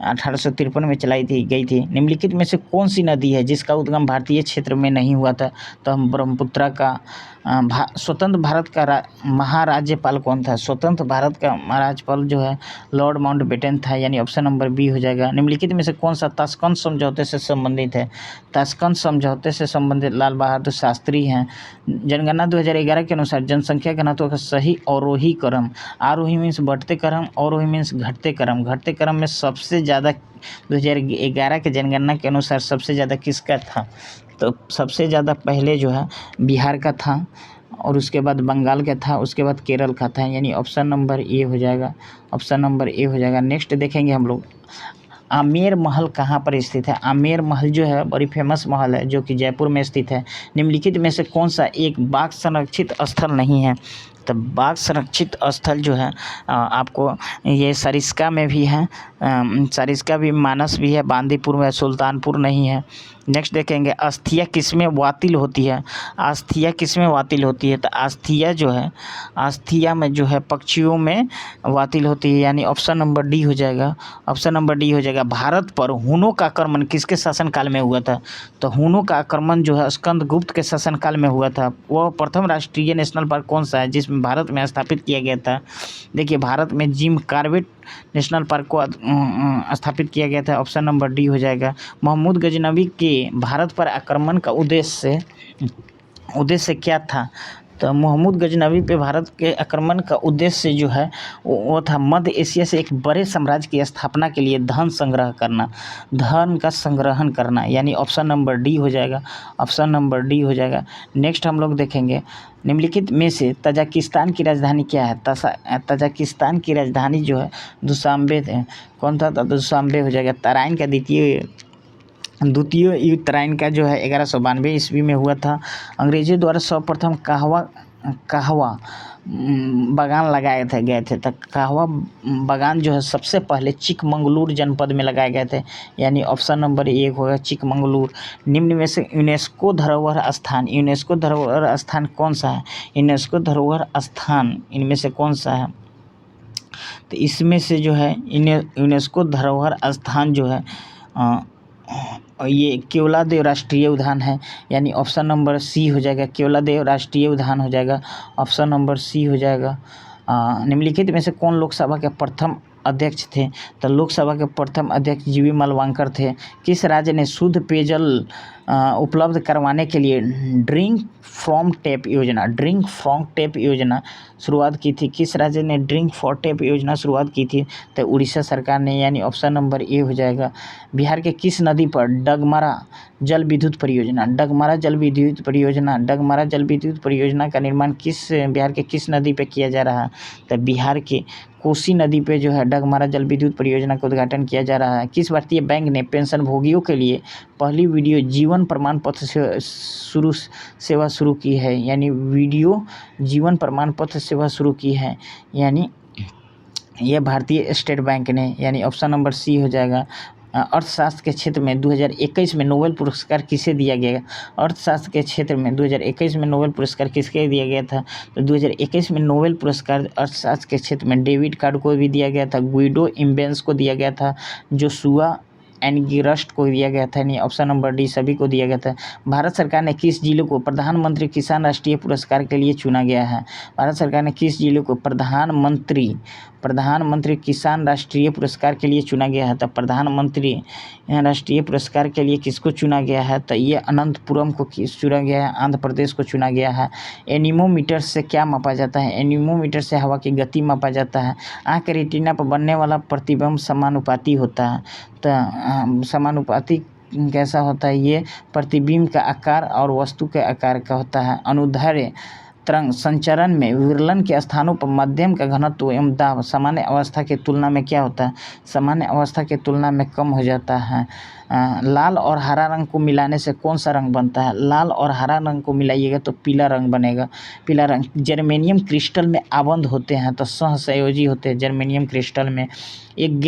1853 में गई थी। निम्नलिखित में से कौन सी नदी है जिसका उद्गम भारतीय क्षेत्र में नहीं हुआ था? तो हम ब्रह्मपुत्रा का। स्वतंत्र भारत का महाराज्यपाल कौन था? स्वतंत्र भारत का महाराज्यपाल जो है लॉर्ड माउंटबेटन था, यानी ऑप्शन नंबर बी हो जाएगा। निम्नलिखित में से कौन सा ताशकंद समझौते से संबंधित है? ताशकंद समझौते से संबंधित लाल बहादुर शास्त्री हैं। जनगणना 2011 के अनुसार जनसंख्या घनत्व का सही आरोही क्रम, आरोही मीन्स बढ़ते क्रम, आरोही मीन्स घटते क्रम। घटते क्रम में सबसे ज़्यादा 2011 के जनगणना के अनुसार सबसे ज़्यादा किसका था? तो सबसे ज़्यादा पहले जो है बिहार का था, और उसके बाद बंगाल का था, उसके बाद केरल का था, यानी ऑप्शन नंबर ए हो जाएगा। ऑप्शन नंबर ए हो जाएगा। नेक्स्ट देखेंगे हम लोग, आमेर महल कहाँ पर स्थित है? आमेर महल जो है बड़ी फेमस महल है जो कि जयपुर में स्थित है। निम्नलिखित में से कौन सा एक बाघ संरक्षित स्थल नहीं है? तो बाघ संरक्षित स्थल जो है आपको ये सरिस्का में भी है, सरिस्का भी, मानस भी है, बांदीपुर में, सुल्तानपुर नहीं है। नेक्स्ट देखेंगे, अस्थिया किसमें वातिल होती है? अस्थिया किसमें वातिल होती है? तो अस्थिया जो है, अस्थिया में जो है पक्षियों में वातिल होती है, यानी ऑप्शन नंबर डी हो जाएगा। ऑप्शन नंबर डी हो जाएगा। भारत पर हुनों का आक्रमण किसके शासनकाल में हुआ था? तो हुनों का आक्रमण जो है स्कंदगुप्त के शासनकाल में हुआ था। वह प्रथम राष्ट्रीय नेशनल पार्क कौन सा है जिसमें भारत में स्थापित किया गया था? देखिए, भारत में जिम कॉर्बेट नेशनल पार्क को स्थापित किया गया था। ऑप्शन नंबर डी हो जाएगा। महमूद गजनवी के भारत पर आक्रमण का उद्देश्य क्या था? तो महमूद गजनवी पे भारत के आक्रमण का उद्देश्य जो है वो था मध्य एशिया से एक बड़े साम्राज्य की स्थापना के लिए धन संग्रह करना, धन का संग्रहण करना, यानी ऑप्शन नंबर डी हो जाएगा। ऑप्शन नंबर डी हो जाएगा। नेक्स्ट हम लोग देखेंगे, निम्नलिखित में से तजाकिस्तान की राजधानी क्या है? तजाकिस्तान की राजधानी जो है दुशांबे है। कौन था? दुशांबे हो जाएगा। तराइन का द्वितीय युद्ध तराइन का जो है 1192 ईस्वी में हुआ था। अंग्रेजों द्वारा सर्वप्रथम कहवा बागान लगाए गए थे। तो कहवा बागान जो है सबसे पहले चिकमंगलूर जनपद में लगाए गए थे, यानी ऑप्शन नंबर एक होगा चिकमंगलूर। निम्न में से यूनेस्को धरोहर स्थान कौन सा है? यूनेस्को धरोहर स्थान इनमें से कौन सा है? तो इसमें से जो है यूनेस्को धरोहर स्थान जो है ये केवलादेव राष्ट्रीय उद्यान है, यानी ऑप्शन नंबर सी हो जाएगा। केवलादेव राष्ट्रीय उद्यान हो जाएगा। ऑप्शन नंबर सी हो जाएगा। निम्नलिखित में से कौन लोकसभा के प्रथम अध्यक्ष थे? तो लोकसभा के प्रथम अध्यक्ष जीवी मालवांकर थे। किस राज्य ने शुद्ध पेयजल उपलब्ध करवाने के लिए ड्रिंक फ्रॉम टैप योजना शुरुआत की थी? किस राज्य ने ड्रिंक फॉर टैप योजना शुरुआत की थी? तो उड़ीसा सरकार ने, यानी ऑप्शन नंबर ए हो जाएगा। बिहार के किस नदी पर डगमारा जल विद्युत परियोजना का निर्माण बिहार के किस नदी पे किया जा रहा है? तो बिहार के कोसी नदी पे जो है डगमारा जल विद्युत परियोजना का उद्घाटन किया जा रहा है। किस भारतीय बैंक ने पेंशन भोगियों के लिए पहली वीडियो जीवन प्रमाण पत्र सेवा शुरू की है? यानी वीडियो जीवन प्रमाण पत्र सेवा शुरू की है, यानी यह भारतीय स्टेट बैंक ने, यानी ऑप्शन नंबर सी हो जाएगा। अर्थशास्त्र के क्षेत्र में 2021 में नोबेल पुरस्कार किसे दिया गया? अर्थशास्त्र के क्षेत्र में 2021 में नोबेल पुरस्कार किसके दिया गया था? तो 2021 में नोबेल पुरस्कार अर्थशास्त्र के क्षेत्र में डेविड कार्ड को भी दिया गया था, गुइडो इम्बेंस को दिया गया था, जोशुआ एनगिरस्ट को दिया गया था, यानी ऑप्शन नंबर डी सभी को दिया गया था। भारत सरकार ने किस जिलों को प्रधानमंत्री किसान राष्ट्रीय पुरस्कार के लिए चुना गया है? भारत सरकार ने किस जिलों को प्रधानमंत्री किसान राष्ट्रीय पुरस्कार के लिए चुना गया है? तो प्रधानमंत्री राष्ट्रीय पुरस्कार के लिए किसको चुना गया है? तो ये अनंतपुरम को चुना गया है, आंध्र प्रदेश को चुना गया है। एनीमोमीटर से क्या मापा जाता है? एनीमोमीटर से हवा की गति मापा जाता है। आँख के रेटिना पर बनने वाला प्रतिबिंब समानुपाती होता है। तो समानुपाती कैसा होता है? ये प्रतिबिंब का आकार और वस्तु के आकार का होता है। अनुदैर्ध्य तरंग संचरण में विरलन के स्थानों पर मध्यम का घनत्व एवं दाब सामान्य अवस्था की तुलना में क्या होता है, सामान्य अवस्था की तुलना में कम हो जाता है। लाल और हरा रंग को मिलाने से कौन सा रंग बनता है, लाल और हरा रंग को मिलाइएगा तो पीला रंग बनेगा, पीला रंग। जर्मेनियम क्रिस्टल में आबंध होते हैं तो सहसंयोजी होते हैं जर्मेनियम क्रिस्टल में। एक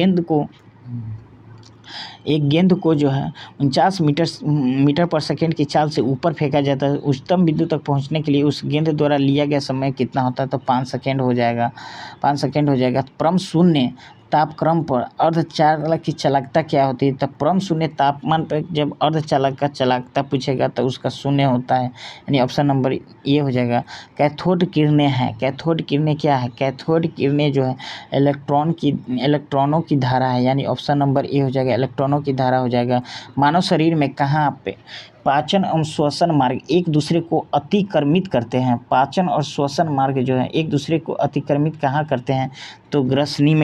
गेंद को जो है 49 मीटर पर सेकेंड की चाल से ऊपर फेंका जाता है। उच्चतम बिंदु तक पहुंचने के लिए उस गेंद द्वारा लिया गया समय कितना होता है, तो 5 सेकेंड हो जाएगा, 5 सेकेंड हो जाएगा। परम शून्य तापक्रम पर अर्धचालक की चालकता क्या होती है, तब परम शून्य तापमान पर जब अर्धचालक का चालकता पूछेगा तो उसका शून्य होता है, यानी ऑप्शन नंबर ये हो जाएगा। कैथोड किरणें हैं, कैथोड किरणें क्या है, कैथोड किरणें जो है इलेक्ट्रॉनों की धारा है, यानी ऑप्शन नंबर ए हो जाएगा, इलेक्ट्रॉनों की धारा हो जाएगा। मानव शरीर में कहाँ पे पाचन एवं श्वसन मार्ग एक दूसरे को अतिक्रमित करते हैं, पाचन और श्वसन मार्ग जो है एक दूसरे को अतिक्रमित कहाँ करते हैं, तो ग्रसनी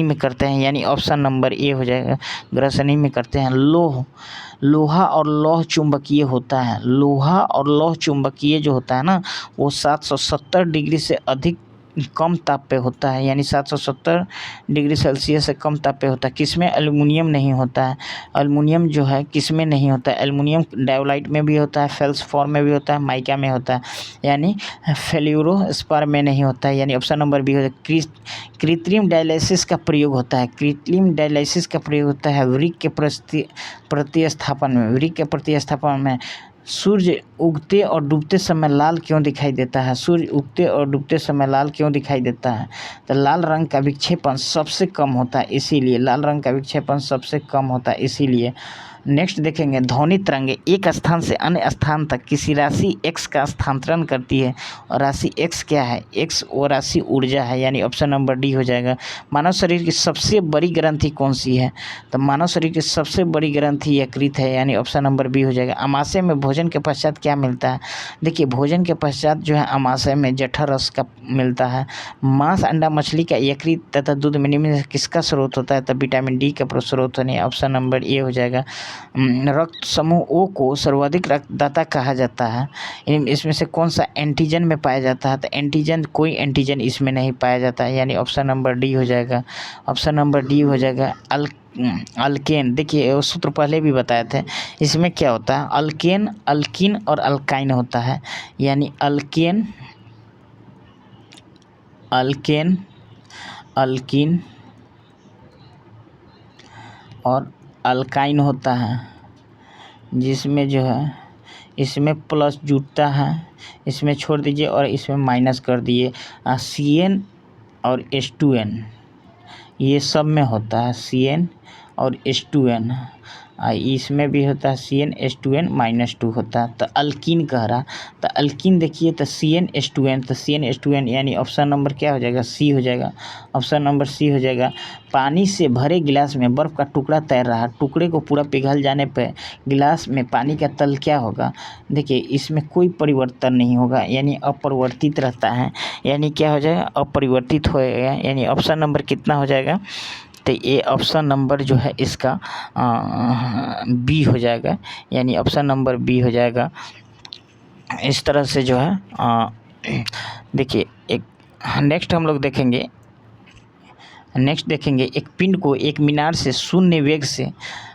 में करते हैं, यानी ऑप्शन नंबर ए हो जाएगा, ग्रसनी में करते हैं। लोहा और लौह चुंबकीय होता है, लोहा और लौह चुंबकीय जो होता है ना वो 770 डिग्री से अधिक कम ताप पे होता है, यानी 770 डिग्री सेल्सियस से कम ताप पे होता है। किसमें, एल्युमिनियम नहीं होता है, एल्युमिनियम जो है किसमें नहीं होता है, एल्युमिनियम डायोलाइट में भी होता है, फेल्सफॉर्म में भी होता है, माइका में होता है, यानी फ्लोरोस्पर में नहीं होता है, यानी ऑप्शन नंबर बी हो जाएगा। कृत्रिम डायलिसिस का प्रयोग होता है, कृत्रिम डायलिसिस का प्रयोग होता है वृक्क के प्रतिस्थापन में, वृक्क के प्रतिस्थापन में। सूर्य उगते और डूबते समय लाल क्यों दिखाई देता है, सूर्य उगते और डूबते समय लाल क्यों दिखाई देता है, तो लाल रंग का विक्षेपण सबसे कम होता है, इसीलिए लाल रंग का विक्षेपण सबसे कम होता है इसीलिए। नेक्स्ट देखेंगे, ध्वनि तरंगे एक स्थान से अन्य स्थान तक किसी राशि x का स्थानांतरण करती है और राशि x क्या है, x वो राशि ऊर्जा है, यानी ऑप्शन नंबर डी हो जाएगा। मानव शरीर की सबसे बड़ी ग्रंथि कौन सी है, तो मानव शरीर की सबसे बड़ी ग्रंथि यकृत है, यानी ऑप्शन नंबर बी हो जाएगा। अमाशय में भोजन के पश्चात क्या मिलता है, देखिए भोजन के पश्चात जो है अमाशय में जठर रस का मिलता है। मांस अंडा मछली का यकृत तथा दूध में किसका स्रोत होता है, तो विटामिन डी का स्रोत होने, ऑप्शन नंबर ए हो जाएगा। रक्त समूह ओ को सर्वाधिक रक्तदाता कहा जाता है, इसमें से कौन सा एंटीजन में पाया जाता है, तो एंटीजन कोई एंटीजन इसमें नहीं पाया जाता है, यानी ऑप्शन नंबर डी हो जाएगा, ऑप्शन नंबर डी हो जाएगा। अल्केन, देखिए वो सूत्र पहले भी बताए थे, इसमें क्या होता है अल्केन, अल्किन और अल्काइन होता है, यानी अल्केन, अल्किन और अल्काइन होता है, जिसमें जो है इसमें प्लस जुड़ता है, इसमें छोड़ दीजिए और इसमें माइनस कर दिए। CN और H2N ये सब में होता है, CN और H2N, इसमें भी होता है CnH2n -2 होता है। तो अल्किन कह रहा, तो अल्किन देखिए तो CnH2n, तो CnH2n यानी ऑप्शन नंबर क्या हो जाएगा, सी हो जाएगा, ऑप्शन नंबर सी हो जाएगा। पानी से भरे गिलास में बर्फ़ का टुकड़ा तैर रहा, टुकड़े को पूरा पिघल जाने पर गिलास में पानी का तल क्या होगा, देखिए इसमें कोई परिवर्तन नहीं होगा, यानी अपरिवर्तित रहता है, यानी क्या हो जाएगा, अपरिवर्तित होएगा, यानी ऑप्शन नंबर कितना हो जाएगा, तो ये ऑप्शन नंबर जो है इसका बी हो जाएगा, यानी ऑप्शन नंबर बी हो जाएगा। इस तरह से जो है देखिए एक नेक्स्ट हम लोग देखेंगे, एक पिंड को एक मीनार से शून्य वेग से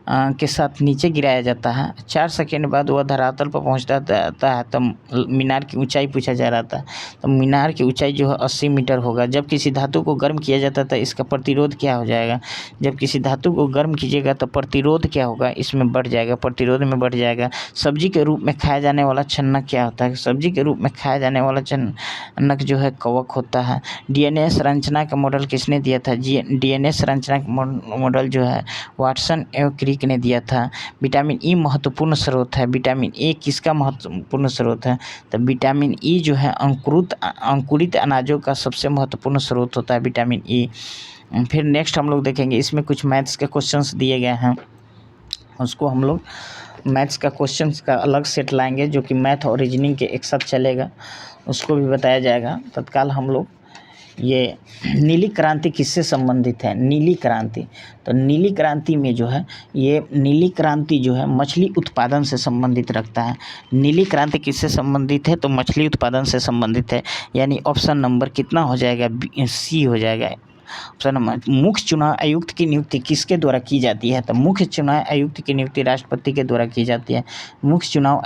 के साथ नीचे गिराया जाता है, 4 सेकेंड बाद वह धरातल पर पहुंचता है, तो मीनार की ऊंचाई पूछा जा रहा था, तो मीनार की ऊंचाई जो है 80 मीटर होगा। जब किसी धातु को गर्म किया जाता था इसका प्रतिरोध क्या हो जाएगा, जब किसी धातु को गर्म कीजिएगा तो प्रतिरोध क्या होगा, इसमें बढ़ जाएगा, प्रतिरोध में बढ़ जाएगा। सब्जी के रूप में खाया जाने वाला छन्नक क्या होता है, सब्जी के रूप में खाया जाने वाला छन्नक जो है कवक होता है। DNA संरचना का मॉडल किसने दिया था, DNA संरचना का मॉडल जो है वाटसन एवं क्रिक ने दिया था। विटामिन ई महत्वपूर्ण स्रोत है, विटामिन ए किसका महत्वपूर्ण स्रोत है, तो विटामिन ई जो है अंकुरित अनाजों का सबसे महत्वपूर्ण स्रोत होता है विटामिन ई। फिर नेक्स्ट हम लोग देखेंगे, इसमें कुछ मैथ्स के क्वेश्चंस दिए गए हैं, उसको हम लोग मैथ्स का क्वेश्चंस का अलग सेट लाएंगे जो कि मैथ और रीजनिंग के एक साथ चलेगा, उसको भी बताया जाएगा। तत्काल हम लोग ये नीली क्रांति किससे संबंधित है? नीली क्रांति, तो नीली क्रांति में जो है ये नीली क्रांति जो है मछली उत्पादन से संबंधित रखता है। नीली क्रांति किससे संबंधित है? तो मछली उत्पादन से संबंधित है, यानी ऑप्शन नंबर कितना हो जाएगा? सी हो जाएगा। Option number. मुख्य चुनाव आयुक्त की नियुक्ति किसके द्वारा की जाती है? तो मुख्य चुनाव आयुक्त की नियुक्ति राष्ट्रपति के द्वारा की जाती है। मुख्य चुनाव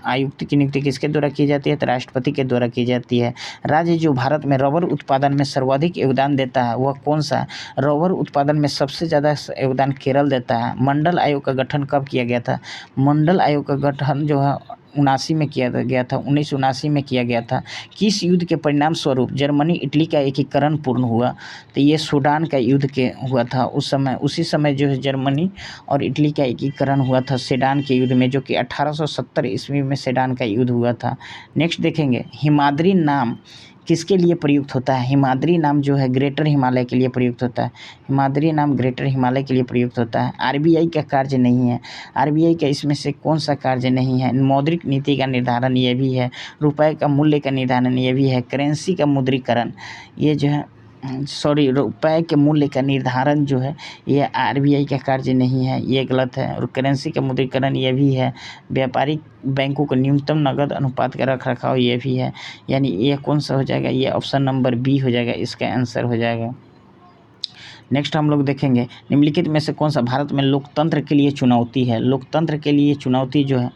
आयुक्त की नियुक्ति किसके द्वारा की जाती है? तो राष्ट्रपति के द्वारा की जाती है। राज्य जो भारत में रबर उत्पादन में सर्वाधिक योगदान देता है वह कौन सा है? रबर उत्पादन में सबसे ज़्यादा योगदान केरल देता है। मंडल आयोग का गठन कब किया गया था? मंडल आयोग का गठन जो है 79 में किया गया था, 1979 में किया गया था। किस युद्ध के परिणाम स्वरूप जर्मनी इटली का एकीकरण पूर्ण हुआ? तो ये सूडान का युद्ध के हुआ था उस समय। उसी समय जो है जर्मनी और इटली का एकीकरण हुआ था सेडान के युद्ध में, जो कि 1870 ईस्वी में सेडान का युद्ध हुआ था। नेक्स्ट देखेंगे, हिमाद्री नाम किसके लिए प्रयुक्त होता है? हिमाद्री नाम जो है ग्रेटर हिमालय के लिए प्रयुक्त होता है। हिमाद्री नाम ग्रेटर हिमालय के लिए प्रयुक्त होता है। आरबीआई का कार्य नहीं है। आरबीआई का इसमें से कौन सा कार्य नहीं है? मौद्रिक नीति का निर्धारण ये भी है। रुपए का मूल्य का निर्धारण ये भी है। करेंसी का मुद्रीकरण, ये जो है रुपए के मूल्य का निर्धारण जो है ये आरबीआई का कार्य नहीं है, ये गलत है। और करेंसी का मुद्रीकरण ये भी है। व्यापारिक बैंकों को न्यूनतम नगद अनुपात का रख रखाव ये भी है, यानी ये कौन सा हो जाएगा? ये ऑप्शन नंबर बी हो जाएगा, इसका आंसर हो जाएगा। नेक्स्ट हम लोग देखेंगे, निम्नलिखित में से कौन सा भारत में लोकतंत्र के लिए चुनौती है? लोकतंत्र के लिए चुनौती जो है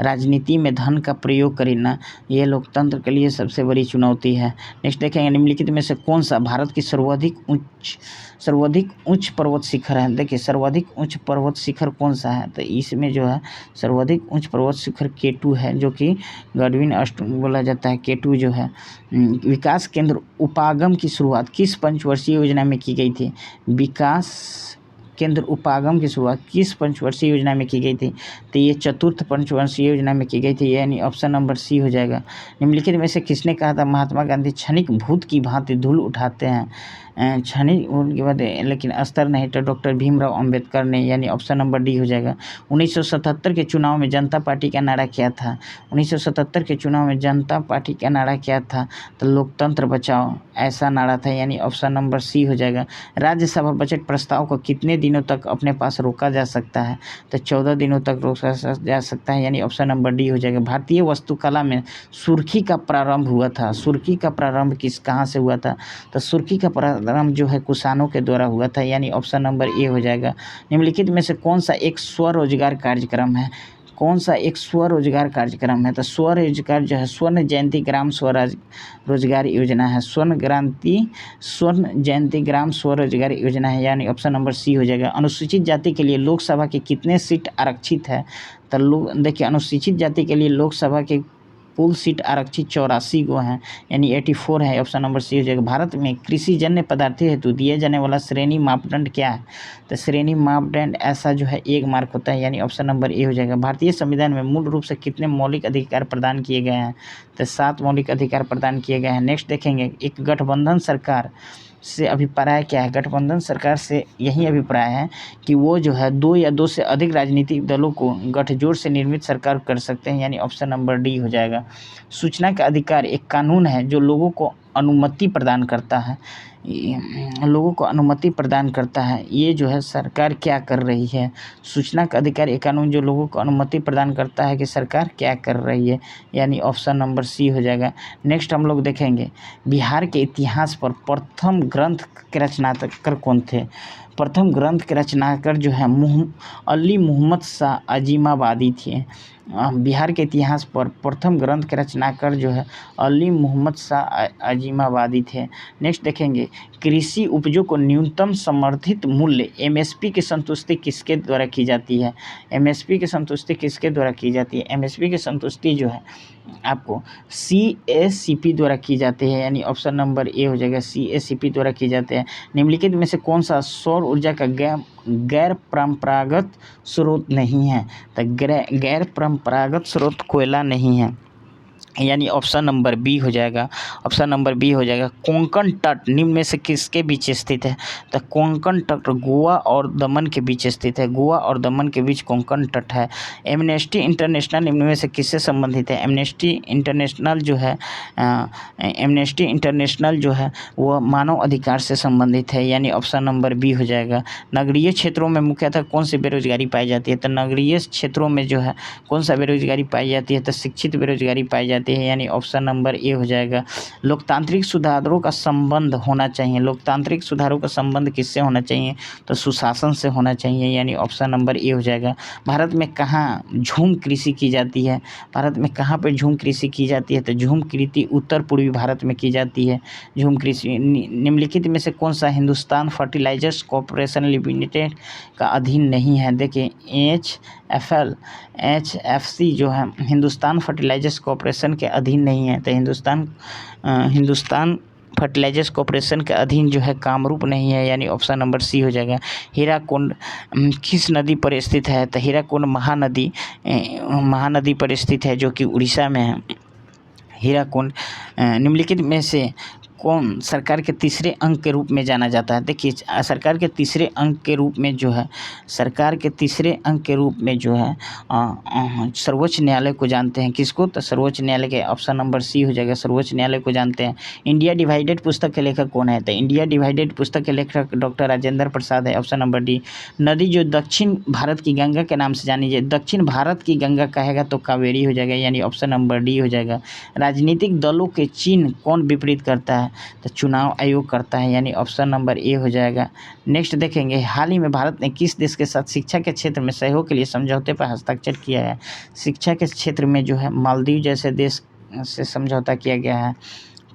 राजनीति में धन का प्रयोग करना, ये लोकतंत्र के लिए सबसे बड़ी चुनौती है। नेक्स्ट देखेंगे, निम्नलिखित में से कौन सा भारत की सर्वाधिक उच्च पर्वत शिखर है? देखिए सर्वाधिक उच्च पर्वत शिखर कौन सा है? तो इसमें जो है सर्वाधिक उच्च पर्वत शिखर K2 है, जो कि गॉडविन अष्टम बोला जाता है। K2 जो है। विकास केंद्र उपागम की शुरुआत किस पंचवर्षीय योजना में की गई थी? विकास केंद्र उपागम की शुरुआत किस पंचवर्षीय योजना में की गई थी? तो ये चतुर्थ पंचवर्षीय योजना में की गई थी, यानी ऑप्शन नंबर सी हो जाएगा। निम्नलिखित में से किसने कहा था महात्मा गांधी क्षणिक भूत की भांति धूल उठाते हैं? क्षणिक भूत की बात, लेकिन अस्तर नहीं, तो डॉक्टर भीमराव अंबेडकर ने, यानी ऑप्शन नंबर डी हो जाएगा। 1977 के चुनाव में जनता पार्टी का नारा क्या था? 1977 के चुनाव में जनता पार्टी का नारा क्या था? तो लोकतंत्र बचाओ, ऐसा नारा था, यानी ऑप्शन नंबर सी हो जाएगा। राज्यसभा बजट प्रस्ताव को कितने दिनों तक अपने पास रोका जा सकता है? तो 14 दिनों तक रोका जा सकता है, यानी ऑप्शन नंबर डी हो जाएगा। भारतीय वास्तुकला में सुर्खी का प्रारंभ हुआ था। सुर्खी का प्रारंभ कहाँ से हुआ था? तो सुर्खी का प्रारंभ जो है कुषाणों के द्वारा हुआ था, यानी ऑप्शन नंबर ए हो जाएगा। निम्नलिखित में से कौन सा एक स्वरोजगार कार्यक्रम है? कौन सा एक स्वरोजगार कार्यक्रम है? तो स्वरोजगार जो है स्वर्ण जयंती ग्राम स्वरोजगार योजना है। स्वर्ण जयंती ग्राम स्वरोजगार योजना है, यानी ऑप्शन नंबर सी हो जाएगा। अनुसूचित जाति के लिए लोकसभा की कितने सीट आरक्षित है? तो देखिए अनुसूचित जाति के लिए लोकसभा के कुल सीट आरक्षित 84 गो हैं, यानी 84 है, ऑप्शन नंबर सी हो जाएगा। भारत में कृषि जन्य पदार्थों हेतु दिए जाने वाला श्रेणी मापदंड क्या है? तो श्रेणी मापदंड ऐसा जो है 1 मार्क होता है, यानी ऑप्शन नंबर ए हो जाएगा। भारतीय संविधान में मूल रूप से कितने मौलिक अधिकार प्रदान किए गए हैं? तो 7 मौलिक अधिकार प्रदान किए गए हैं। नेक्स्ट देखेंगे, एक गठबंधन सरकार से अभिप्राय क्या है? गठबंधन सरकार से यही अभिप्राय है कि वो जो है 2 या 2 से अधिक राजनीतिक दलों को गठजोड़ से निर्मित सरकार कर सकते हैं, यानी ऑप्शन नंबर डी हो जाएगा। सूचना का अधिकार एक कानून है जो लोगों को अनुमति प्रदान करता है, ये जो है सरकार क्या कर रही है? सूचना का अधिकार एक कानून जो लोगों को अनुमति प्रदान करता है कि सरकार क्या कर रही है, यानी ऑप्शन नंबर सी हो जाएगा। नेक्स्ट हम लोग देखेंगे, बिहार के इतिहास पर प्रथम ग्रंथ के रचनाकार कौन थे? प्रथम ग्रंथ के रचनाकार जो है अली मोहम्मद शाह अजीमाबादी थे। बिहार के इतिहास पर प्रथम ग्रंथ के रचनाकार जो है अली मोहम्मद शाह अजीमाबादी थे। नेक्स्ट देखेंगे, कृषि उपजों को न्यूनतम समर्थित मूल्य एमएसपी की संतुष्टि किसके द्वारा की जाती है? एमएसपी की संतुष्टि किसके द्वारा की जाती है? एमएसपी की संतुष्टि जो है आपको सीएसीपी द्वारा की जाती है, यानी ऑप्शन नंबर ए हो जाएगा, सीएसीपी द्वारा की जाते हैं। निम्नलिखित में से कौन सा सौर ऊर्जा का गैर परंपरागत स्रोत नहीं है? तो गैर परंपरागत स्रोत कोयला नहीं है। यानी ऑप्शन नंबर बी हो जाएगा। ऑप्शन नंबर बी हो जाएगा। कोंकण तट निम्न में से किसके बीच स्थित है? तो कोंकण तट गोवा और दमन के बीच स्थित है। गोवा और दमन के बीच कोंकण तट है। एमनेस्टी इंटरनेशनल निम्न में से किससे संबंधित है? एमनेस्टी इंटरनेशनल जो है वह मानव अधिकार से संबंधित है, यानी ऑप्शन नंबर बी हो जाएगा। नगरीय क्षेत्रों में मुख्यतः कौन सी बेरोजगारी पाई जाती है? तो नगरीय क्षेत्रों में जो है कौन सा बेरोजगारी पाई जाती है? तो शिक्षित बेरोजगारी पाई जाती है, यानी ऑप्शन नंबर ए हो जाएगा। लोकतांत्रिक सुधारों का संबंध होना चाहिए। लोकतांत्रिक सुधारों का संबंध किससे होना चाहिए? तो सुशासन से होना चाहिए, यानी ऑप्शन नंबर ए हो जाएगा। भारत में कहाँ झूम कृषि की जाती है? भारत में कहाँ पर झूम कृषि की जाती है? तो झूम कृषि उत्तर पूर्वी भारत में की जाती है। झूम कृषि निम्नलिखित में से कौन सा हिंदुस्तान फर्टिलाइजर्स कॉर्पोरेशन लिमिटेड का अधीन नहीं है? देखिए HFC जो है हिंदुस्तान फर्टिलाइजर्स कॉर्पोरेशन के अधीन नहीं है। तो हिंदुस्तान फर्टिलाइजर्स कॉर्पोरेशन के अधीन जो है कामरूप नहीं है, यानी ऑप्शन नंबर सी हो जाएगा। हीराकुंड किस नदी पर स्थित है? तो हीराकुंड महानदी पर स्थित है, जो कि उड़ीसा में है। हीराकुंड निम्नलिखित में से कौन सरकार के तीसरे अंक के रूप में जाना जाता है? देखिए सरकार के तीसरे अंक के रूप में जो है सर्वोच्च न्यायालय को जानते हैं। किसको? तो सर्वोच्च न्यायालय के ऑप्शन नंबर सी हो जाएगा। सर्वोच्च न्यायालय को जानते हैं। इंडिया डिवाइडेड पुस्तक के लेखक कौन है? तो इंडिया डिवाइडेड पुस्तक के लेखक डॉक्टर राजेंद्र प्रसाद है। Option number D. नदी जो दक्षिण भारत की गंगा के नाम से जानी जाए, दक्षिण भारत की गंगा कहेगा तो कावेरी हो जाएगा, यानी ऑप्शन नंबर डी हो जाएगा। राजनीतिक दलों के चिन्ह कौन विपरीत करता है? तो चुनाव आयोग करता है, यानी ऑप्शन नंबर ए हो जाएगा। नेक्स्ट देखेंगे, हाल ही में भारत ने किस देश के साथ शिक्षा के क्षेत्र में सहयोग के लिए समझौते पर हस्ताक्षर किया है? शिक्षा के क्षेत्र में जो है मालदीव जैसे देश से समझौता किया गया है।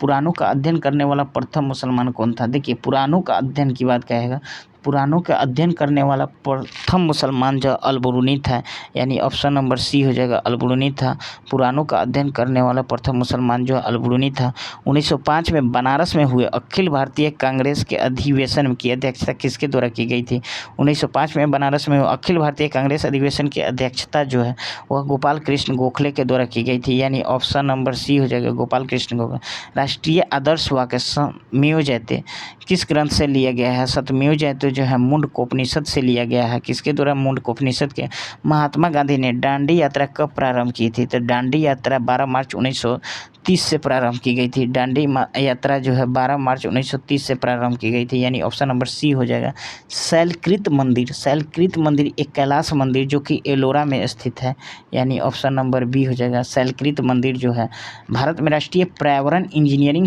पुराणों का अध्ययन करने वाला प्रथम मुसलमान कौन था? देखिए पुराणों का अध्ययन की बात कहेगा, पुराणों का अध्ययन करने वाला प्रथम मुसलमान जो अलबरूनी था, यानी ऑप्शन नंबर सी हो जाएगा। अलबरूनी था पुराणों का अध्ययन करने वाला प्रथम मुसलमान जो अलबरूनी था। 1905 में बनारस में हुए अखिल भारतीय कांग्रेस के अधिवेशन की अध्यक्षता किसके द्वारा की गई थी? 1905 में बनारस में अखिल भारतीय कांग्रेस अधिवेशन की अध्यक्षता जो है वह गोपाल कृष्ण गोखले के द्वारा की गई थी, यानी ऑप्शन नंबर सी हो जाएगा। गोपाल कृष्ण गोखले। राष्ट्रीय आदर्श वाक्य सत्यमेव जयते किस ग्रंथ से लिया गया है? सत्यमेव जयते जो है मुंडकोपनिषद से लिया गया है। किसके द्वारा? मुंडकोपनिषद के। महात्मा गांधी ने दांडी यात्रा कब प्रारंभ की थी? तो दांडी यात्रा 12 मार्च 1930 से प्रारंभ की गई थी। दांडी यात्रा जो है 12 मार्च 1930 से प्रारंभ की गई थी, यानी ऑप्शन नंबर सी हो जाएगा। शैलकृत मंदिर एक कैलाश मंदिर जो कि एलोरा में स्थित है, यानी ऑप्शन नंबर बी हो जाएगा। शैलकृत मंदिर जो है भारत में राष्ट्रीय पर्यावरण इंजीनियरिंग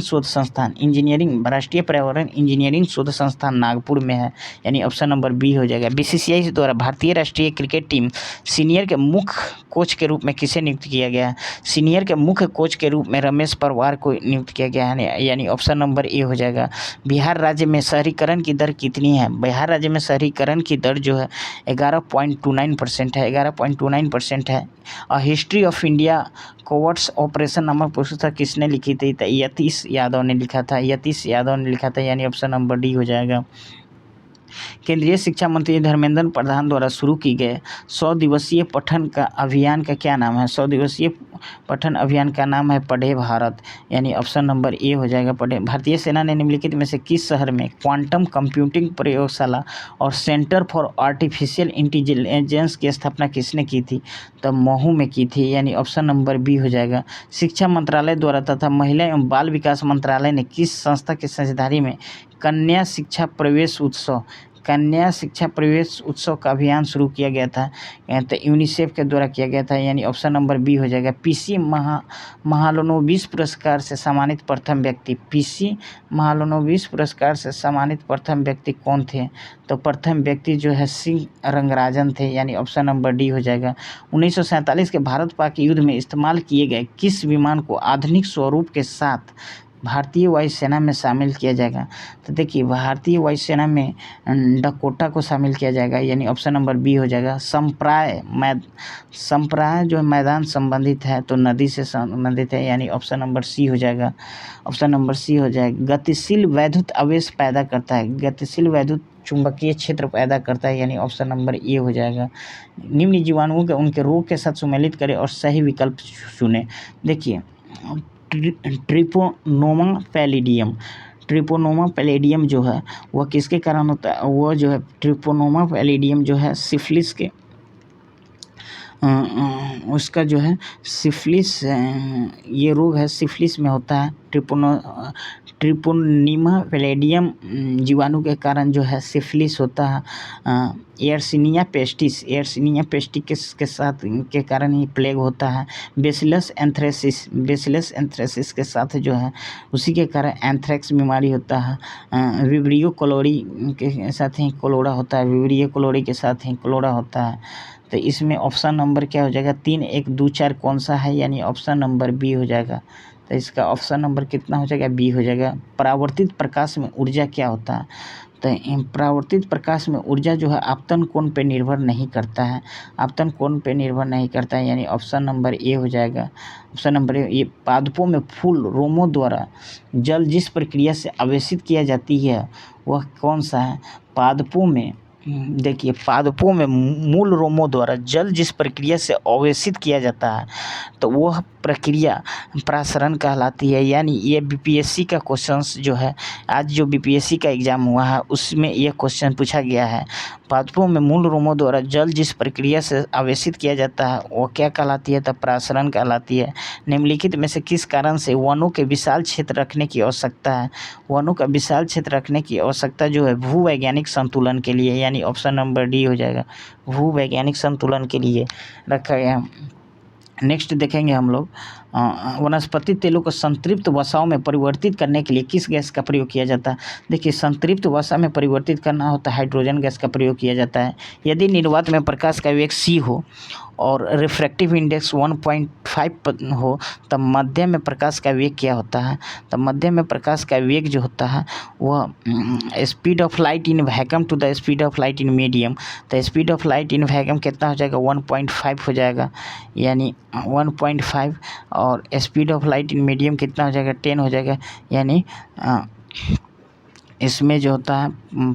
शोध संस्थान नागपुर में है, यानी ऑप्शन नंबर बी हो जाएगा। बीसीसीआई द्वारा भारतीय राष्ट्रीय क्रिकेट टीम सीनियर के मुख्य कोच के रूप में किसे नियुक्त किया गया है? सीनियर के मुख्य कोच के रूप में रमेश परवार को नियुक्त किया गया है, यानी ऑप्शन नंबर ए हो जाएगा। बिहार राज्य में शहरीकरण की दर कितनी है? बिहार राज्य में शहरीकरण की दर जो है 11.29% है। 11.29% है। हिस्ट्री ऑफ इंडिया कोवर्ट्स ऑपरेशन नामक पुस्तक किसने लिखी थी? तो यतीश यादव ने लिखा था, यानी ऑप्शन नंबर डी हो जाएगा। केंद्रीय शिक्षा मंत्री धर्मेंद्र प्रधान द्वारा शुरू की गए 100 दिवसीय पठन का अभियान का क्या नाम है? 100 दिवसीय पठन अभियान का नाम है पढ़े भारत, यानी ऑप्शन नंबर ए हो जाएगा पढ़े। भारतीय सेना ने निम्नलिखित में से किस शहर में क्वांटम कंप्यूटिंग प्रयोगशाला और सेंटर फॉर आर्टिफिशियल इंटेलिजेंस की स्थापना किसने की थी? तो महू में की थी, यानी ऑप्शन नंबर बी हो जाएगा। शिक्षा मंत्रालय द्वारा तथा महिला एवं बाल विकास मंत्रालय ने किस संस्था की साझेदारी में कन्या शिक्षा प्रवेश उत्सव का अभियान शुरू किया गया था? तो यूनिसेफ के द्वारा किया गया था, यानी ऑप्शन नंबर बी हो जाएगा। पीसी महालनोबिस पुरस्कार से सम्मानित प्रथम व्यक्ति कौन थे? तो प्रथम व्यक्ति जो है सिंह रंगराजन थे, यानी ऑप्शन नंबर डी हो जाएगा। 1947 के भारत पाक युद्ध में इस्तेमाल किए गए किस विमान को आधुनिक स्वरूप के साथ भारतीय वायुसेना में शामिल किया जाएगा? तो देखिए भारतीय वायुसेना में डकोटा को शामिल किया जाएगा, यानी ऑप्शन नंबर बी हो जाएगा। संप्राय जो मैदान संबंधित है तो नदी से संबंधित है, यानी ऑप्शन नंबर सी हो जाएगा। गतिशील वैद्युत आवेश पैदा करता है, गतिशील वैद्युत चुंबकीय क्षेत्र पैदा करता है, यानी ऑप्शन नंबर ए हो जाएगा। निम्न जीवाणुओं के उनके रोग के साथ सुमेलित करें और सही विकल्प चुनें। देखिए ट्रिपोनोमा पैलिडियम। ट्रिपोनोमा पैलिडियम जो है वह किसके कारण होता है? वह जो है ट्रिपोनोमा पैलिडियम जो है सिफिलिस के उसका जो है सिफिलिस ये रोग है सिफिलिस में होता है। ट्रिपोनीमा पैलिडियम जीवाणु के कारण जो है सिफिलिस होता है। एयरसिनिया पेस्टिस के साथ के कारण ही प्लेग होता है। बेसिलस एंथ्रेसिस के साथ जो है उसी के कारण एंथ्रेक्स बीमारी होता है। विब्रियो कोलोरी के साथ ही कोलोरा होता है। विब्रियो कोलोरी के साथ ही कोलोरा होता है। तो इसमें ऑप्शन नंबर क्या हो जाएगा? 3, 1, 2, 4 कौन सा है? यानी ऑप्शन नंबर बी हो जाएगा। तो इसका ऑप्शन नंबर कितना हो जाएगा? बी हो जाएगा। परावर्तित प्रकाश में ऊर्जा क्या होता है? तो परावर्तित प्रकाश में ऊर्जा जो है आपतन कोण पे निर्भर नहीं करता है। आपतन कोण पे निर्भर नहीं करता है, यानी ऑप्शन नंबर ए हो जाएगा। Option number A. ये पादपों में फूल रोमों द्वारा जल जिस प्रक्रिया से आवेशित किया जाती है वह कौन सा है? पादपों में देखिए, पादपों में मूल रोमों द्वारा जल जिस प्रक्रिया से आवेशित किया जाता है तो वह प्रक्रिया परासरण कहलाती है। यानी ये बीपीएससी का क्वेश्चंस जो है, आज जो बीपीएससी का एग्ज़ाम हुआ है उसमें यह क्वेश्चन पूछा गया है। पादपों में मूल रोमों द्वारा जल जिस प्रक्रिया से आवेशित किया जाता है वो क्या कहलाती है? तो परासरण कहलाती है। निम्नलिखित में से किस कारण से वनों के विशाल क्षेत्र रखने की आवश्यकता है? वनों का विशाल क्षेत्र रखने की आवश्यकता जो है भूवैज्ञानिक संतुलन के लिए, यानी ऑप्शन नंबर डी हो जाएगा। भूवैज्ञानिक संतुलन के लिए रखा गया। नेक्स्ट देखेंगे हम लोग वनस्पति तेलों को संतृप्त वसाओं में परिवर्तित करने के लिए किस गैस का प्रयोग किया जाता है? देखिए, संतृप्त वसा में परिवर्तित करना होता है हाइड्रोजन गैस का प्रयोग किया जाता है। यदि निर्वात में प्रकाश का वेग c हो और रिफ्रैक्टिव इंडेक्स 1.5 हो तब मध्य में प्रकाश का वेग क्या होता है? तब मध्य में प्रकाश का वेग जो होता है वह speed of light in vacuum to the speed of light in medium. तो speed of light in vacuum कितना हो जाएगा? 1.5 हो जाएगा, यानी 1.5। और speed of light in medium कितना हो जाएगा? 10 हो जाएगा, यानी इसमें जो होता है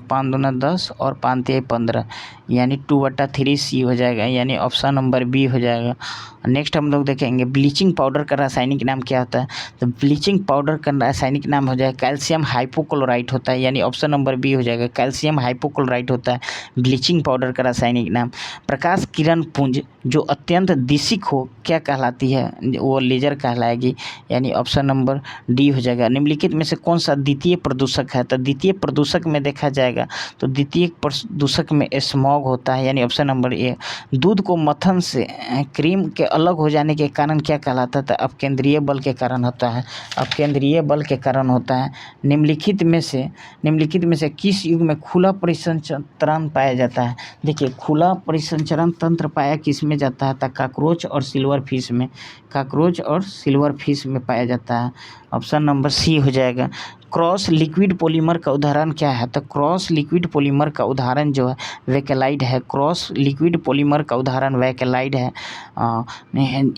5 दूना 10 और 5 तिहाई 15, यानी 2/3 सी हो जाएगा, यानी ऑप्शन नंबर बी हो जाएगा। नेक्स्ट हम लोग देखेंगे ब्लीचिंग पाउडर का रासायनिक नाम क्या होता है? तो ब्लीचिंग पाउडर का रासायनिक नाम हो जाएगा कैल्शियम हाइपोक्लोराइट होता है, यानी ऑप्शन नंबर बी हो जाएगा। कैल्शियम हाइपोक्लोराइट होता है ब्लीचिंग पाउडर का रासायनिक नाम। प्रकाश किरण पुंज जो अत्यंत दिशिक हो क्या कहलाती है? वो लेजर कहलाएगी, यानी ऑप्शन नंबर डी हो जाएगा। निम्नलिखित में से कौन सा द्वितीय प्रदूषक है? तो द्वितीय प्रदूषक में देखा जाएगा तो द्वितीय प्रदूषक में स्मॉग होता है, यानी ऑप्शन नंबर ए। दूध को मथन से क्रीम के अलग हो जाने के कारण क्या कहलाता है? अपकेंद्रीय बल के कारण होता है। अपकेंद्रीय बल के कारण होता है। निम्नलिखित में से किस युग में खुला परिसंचरण पाया जाता है? देखिए, खुला परिसंचरण तंत्र पाया किस में जाता है? तो कॉकरोच और सिल्वर फिश में। कॉकरोच और सिल्वर फिश में पाया जाता है। ऑप्शन नंबर सी हो जाएगा। क्रॉस लिक्विड पॉलीमर का उदाहरण क्या है? तो क्रॉस लिक्विड पॉलीमर का उदाहरण जो है वैकेलाइड है। क्रॉस लिक्विड पॉलीमर का उदाहरण वैकेलाइड है।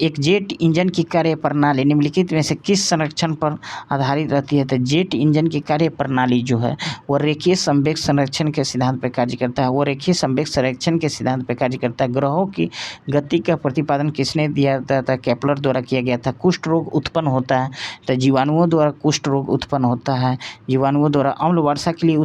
एक जेट इंजन की कार्य प्रणाली निम्नलिखित में से किस संरक्षण पर आधारित रहती है? तो जेट इंजन की कार्य प्रणाली जो है वह रेखीय संवेग संरक्षण के सिद्धांत पर कार्य करता है। वो रेखीय संवेग संरक्षण के सिद्धांत पर कार्य करता है। ग्रहों की गति का प्रतिपादन किसने दिया था? केपलर द्वारा किया गया था। कुष्ठ रोग उत्पन्न होता है तो जीवाणुओं द्वारा कुष्ठ रोग उत्पन्न होता है। जीवाणुओं द्वारा अम्ल वर्षा के लिए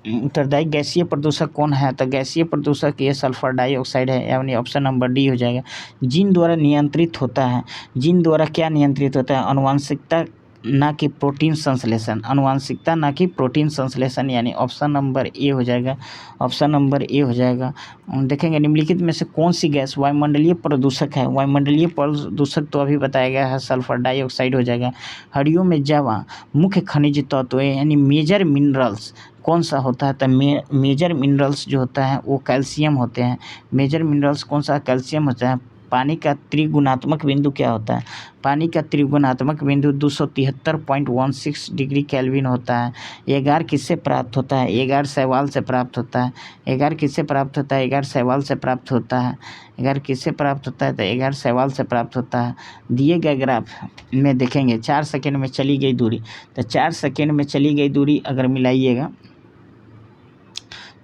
उत्तरदायी गैसीय प्रदूषक कौन है? तो गैसीय प्रदूषक ये सल्फर डाइऑक्साइड है, यानी ऑप्शन नंबर डी हो जाएगा। जीन द्वारा नियंत्रित होता है। जीन द्वारा क्या नियंत्रित होता है? आनुवंशिकता ना कि प्रोटीन संश्लेषण। आनुवंशिकता ना कि प्रोटीन संश्लेषण, यानी ऑप्शन नंबर ए हो जाएगा। ऑप्शन नंबर ए हो जाएगा। देखेंगे निम्नलिखित में से कौन सी गैस वायुमंडलीय प्रदूषक है? वायुमंडलीय प्रदूषक तो अभी बताया गया है सल्फर डाइऑक्साइड हो जाएगा। हड्डियों में जमा मुख्य खनिज तत्व यानी मेजर मिनरल्स कौन सा होता है? तो मेजर मिनरल्स जो होता है वो कैल्शियम होते हैं। मेजर मिनरल्स कौन सा? कैल्शियम होता है। पानी का त्रिगुणात्मक बिंदु क्या होता है? पानी का त्रिगुणात्मक बिंदु 273.16 डिग्री केल्विन होता है। एगार किससे प्राप्त होता है? एगार शैवाल से प्राप्त होता है। एगार किससे प्राप्त होता है? एगार शैवाल से प्राप्त होता है। एगार किससे प्राप्त होता है? तो एगार शैवाल से प्राप्त होता है। दिए गए ग्राफ में देखेंगे 4 सेकेंड में चली गई दूरी, तो 4 सेकेंड में चली गई दूरी अगर मिलाइएगा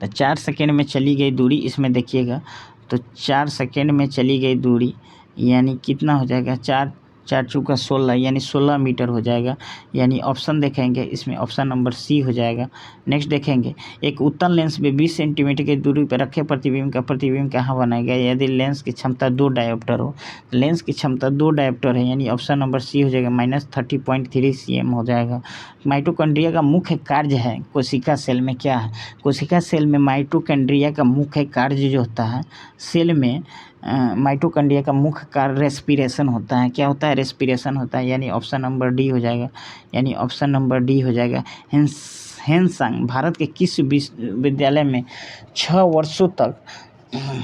तो 4 सेकेंड में चली गई दूरी इसमें देखिएगा तो 4 सेकेंड में चली गई दूरी यानी कितना हो जाएगा, 4 4 चौका 16 यानी 16 मीटर हो जाएगा। यानी ऑप्शन देखेंगे इसमें ऑप्शन नंबर सी हो जाएगा। नेक्स्ट देखेंगे, एक उत्तल लेंस में 20 सेंटीमीटर की दूरी पर रखे प्रतिबिंब कहाँ बनाएगा। यदि लेंस की क्षमता 2 डायोप्टर हो, लेंस की क्षमता 2 डायोप्टर है यानी ऑप्शन नंबर सी हो जाएगा, -30.3 cm हो जाएगा। माइटोकॉन्ड्रिया का मुख्य कार्य है कोशिका सेल में क्या है। कोशिका सेल में माइटोकॉन्ड्रिया का मुख्य कार्य जो होता है सेल में, माइटोकॉन्ड्रिया का मुख्य कार्य रेस्पिरेशन होता है। क्या होता है, रेस्पिरेशन होता है। यानी ऑप्शन नंबर डी हो जाएगा, यानी ऑप्शन नंबर डी हो जाएगा। हेनसांग भारत के किस विश्वविद्यालय में 6 वर्षों तक,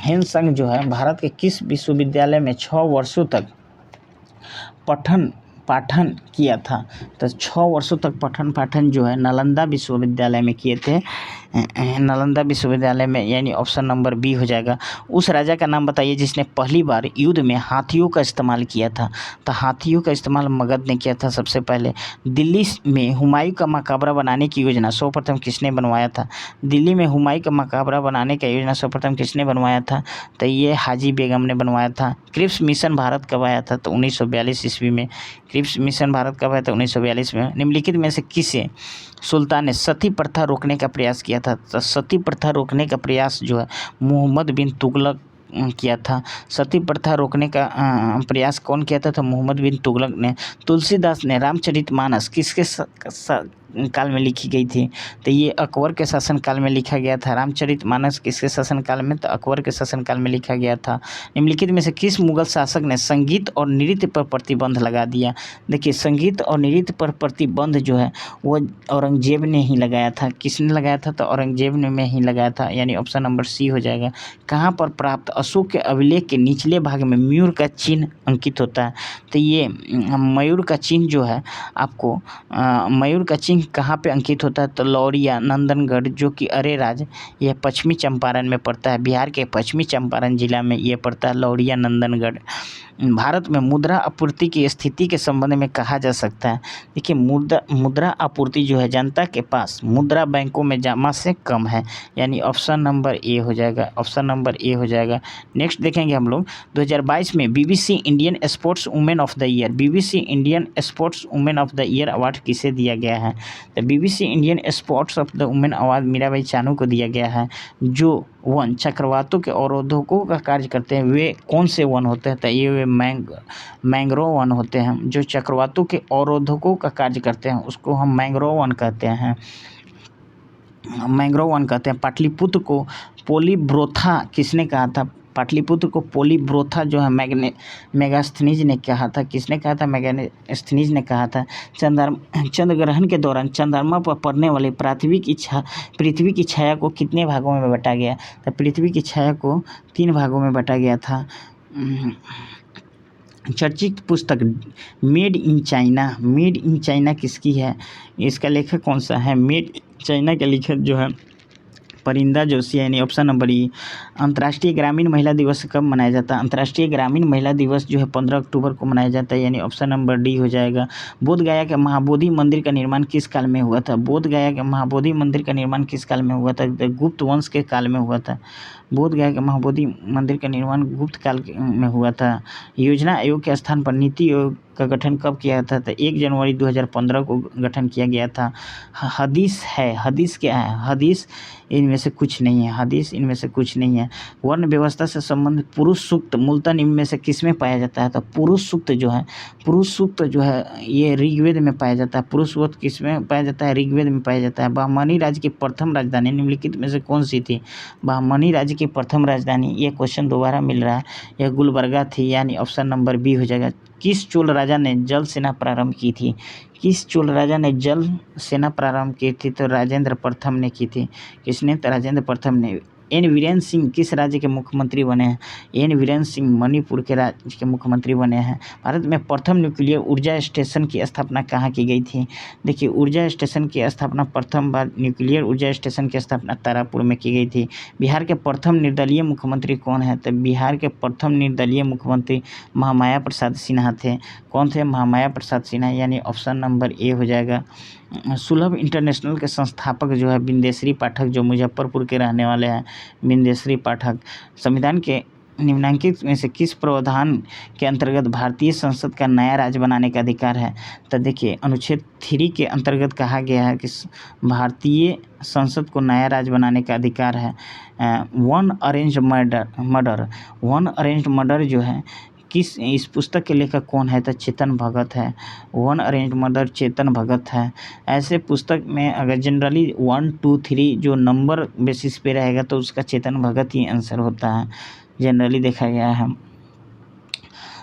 हेनसांग जो है भारत के किस विश्वविद्यालय में 6 वर्षों तक पाठन किया था। तो 6 वर्षों तक पठन पाठन जो है नालंदा विश्वविद्यालय में किए थे, नालंदा विश्वविद्यालय में, यानी ऑप्शन नंबर बी हो जाएगा। उस राजा का नाम बताइए जिसने पहली बार युद्ध में हाथियों का इस्तेमाल किया था। तो हाथियों का इस्तेमाल मगध ने किया था सबसे पहले। दिल्ली में हुमायूं का मकबरा बनाने की योजना सर्वप्रथम किसने बनवाया था। दिल्ली में हुमायूं का मकबरा बनाने का योजना सर्वप्रथम किसने बनवाया था। तो ये हाजी बेगम ने बनवाया था। क्रिप्स मिशन भारत कब आया था, तो 1942 ईस्वी में। क्रिप्स मिशन भारत कब आया था, 1942 में। निम्नलिखित में से किसे सुल्तान ने सती प्रथा रोकने का प्रयास किया था। तो सती प्रथा रोकने का प्रयास जो है मोहम्मद बिन तुगलक किया था। सती प्रथा रोकने का प्रयास कौन किया था, तो मोहम्मद बिन तुगलक ने। तुलसीदास ने रामचरितमानस किसके काल में लिखी गई थी। तो ये अकबर के शासनकाल में लिखा गया था। रामचरितमानस किसके शासनकाल में, तो अकबर के शासनकाल में लिखा गया था। निम्नलिखित में से किस मुगल शासक ने संगीत और नृत्य पर प्रतिबंध लगा दिया। देखिए संगीत और नृत्य पर प्रतिबंध जो है वो औरंगजेब ने ही लगाया था। किसने लगाया था, तो औरंगजेब ने में ही लगाया था। यानी ऑप्शन नंबर सी हो जाएगा। कहाँ पर प्राप्त अशोक के अभिलेख के निचले भाग में मयूर का चिन्ह अंकित होता है। तो ये मयूर का चिन्ह जो है आपको, मयूर का चिन्ह कहाँ पे अंकित होता है, तो लौरिया नंदनगढ़ जो कि अरेराज, यह पश्चिमी चंपारण में पड़ता है। बिहार के पश्चिमी चंपारण जिला में ये पड़ता है लौरिया नंदनगढ़। भारत में मुद्रा आपूर्ति की स्थिति के संबंध में कहा जा सकता है। देखिए मुद्रा आपूर्ति जो है जनता के पास मुद्रा बैंकों में जमा से कम है। यानी ऑप्शन नंबर ए हो जाएगा, ऑप्शन नंबर ए हो जाएगा। नेक्स्ट देखेंगे हम लोग 2022 में BBC Indian sports women of the year, BBC Indian sports women of the year award किसे दिया गया है। तो BBC Indian sports of the women award Mirabai Chanu को दिया गया है। जो वन चक्रवातों के अवरोधकों का कार्य करते हैं वे कौन से वन होते हैं, तो ये वे मैंग्रोव वन होते हैं। जो चक्रवातों के अवरोधकों का कार्य करते हैं उसको हम मैंग्रोव वन कहते हैं, मैंग्रोव वन कहते हैं। पाटलिपुत्र को पोलीब्रोथा किसने कहा था। पाटलिपुत्र को पोलीब्रोथा जो है मेगास्थनीज ने कहा था। किसने कहा था, मेगास्थनीज ने कहा था। चंद्र ग्रहण के दौरान चंद्रमा पर पड़ने वाली पृथ्वी की छाया को कितने भागों में बांटा गया। तो पृथ्वी की छाया को 3 भागों में बांटा गया था। चर्चित पुस्तक मेड इन चाइना किसकी है, इसका लेखक कौन सा है। मेड चाइना के लेखक जो है परिंदा जोशी है। यानी ऑप्शन नंबर ई। अंतर्राष्ट्रीय ग्रामीण महिला दिवस कब मनाया जाता है। अंतर्राष्ट्रीय ग्रामीण महिला दिवस जो है 15 अक्टूबर को मनाया जाता है। यानी ऑप्शन नंबर डी हो जाएगा। बोध गया के महाबोधि मंदिर का निर्माण किस काल में हुआ था। बोध गया के महाबोधि मंदिर का निर्माण किस काल में हुआ था, गुप्त वंश के काल में हुआ था। बोध गया के महाबोधि मंदिर का निर्माण गुप्त काल में हुआ था। योजना आयोग के स्थान पर नीति आयोग का गठन कब किया था, तो 1 जनवरी 2015 को गठन किया गया था। हदीस है, हदीस क्या है, हदीस इनमें से कुछ नहीं है, हदीस इनमें से कुछ नहीं है। वर्ण व्यवस्था से संबंधित पुरुष सूक्त मूलतः इनमें से किस में पाया जाता है, तो पुरुष सूक्त जो है ये ऋग्वेद में पाया जाता है। पुरुष सूक्त किस में पाया जाता है, ऋग्वेद में पाया जाता है। बहमनी राज्य की प्रथम राजधानी निम्नलिखित में से कौन सी थी। बहमनी राज्य की प्रथम राजधानी, ये क्वेश्चन दोबारा मिल रहा है, यह गुलबर्गा थी। यानी ऑप्शन नंबर बी हो जाएगा। किस चोल राजा ने जल सेना प्रारंभ की थी। किस चोल राजा ने जल सेना प्रारंभ की थी, तो राजेंद्र प्रथम ने की थी। किसने, तो राजेंद्र प्रथम ने। एन वीरेंद्र सिंह किस राज्य के मुख्यमंत्री बने हैं। एन वीरेंद्र सिंह मणिपुर के राज्य के मुख्यमंत्री बने हैं। भारत में प्रथम न्यूक्लियर ऊर्जा स्टेशन की स्थापना कहाँ की गई थी। देखिए ऊर्जा स्टेशन की स्थापना प्रथम बार न्यूक्लियर ऊर्जा स्टेशन की स्थापना तारापुर में की गई थी। बिहार के प्रथम निर्दलीय मुख्यमंत्री कौन है, तो बिहार के प्रथम निर्दलीय मुख्यमंत्री महामाया प्रसाद सिन्हा थे। कौन थे, महामाया प्रसाद सिन्हा। यानी ऑप्शन नंबर ए हो जाएगा। सुलभ इंटरनेशनल के संस्थापक जो है बिंदेश्वरी पाठक, जो मुजफ्फरपुर के रहने वाले हैं, बिंदेश्वरी पाठक। संविधान के निम्नलिखित में से किस प्रावधान के अंतर्गत भारतीय संसद का नया राज्य बनाने का अधिकार है? तो देखिए अनुच्छेद 3 के अंतर्गत कहा गया है कि भारतीय संसद को नया राज्य बनाने का अधिकार है। वन अरेंज्ड मर्डर जो है इस पुस्तक के लेखक कौन है? तो चेतन भगत है। One arranged murder Chetan Bhagat है। ऐसे पुस्तक में अगर जनरली 1, 2, 3 जो नंबर बेसिस पे रहेगा तो उसका चेतन भगत ही आंसर होता है, जनरली देखा गया है।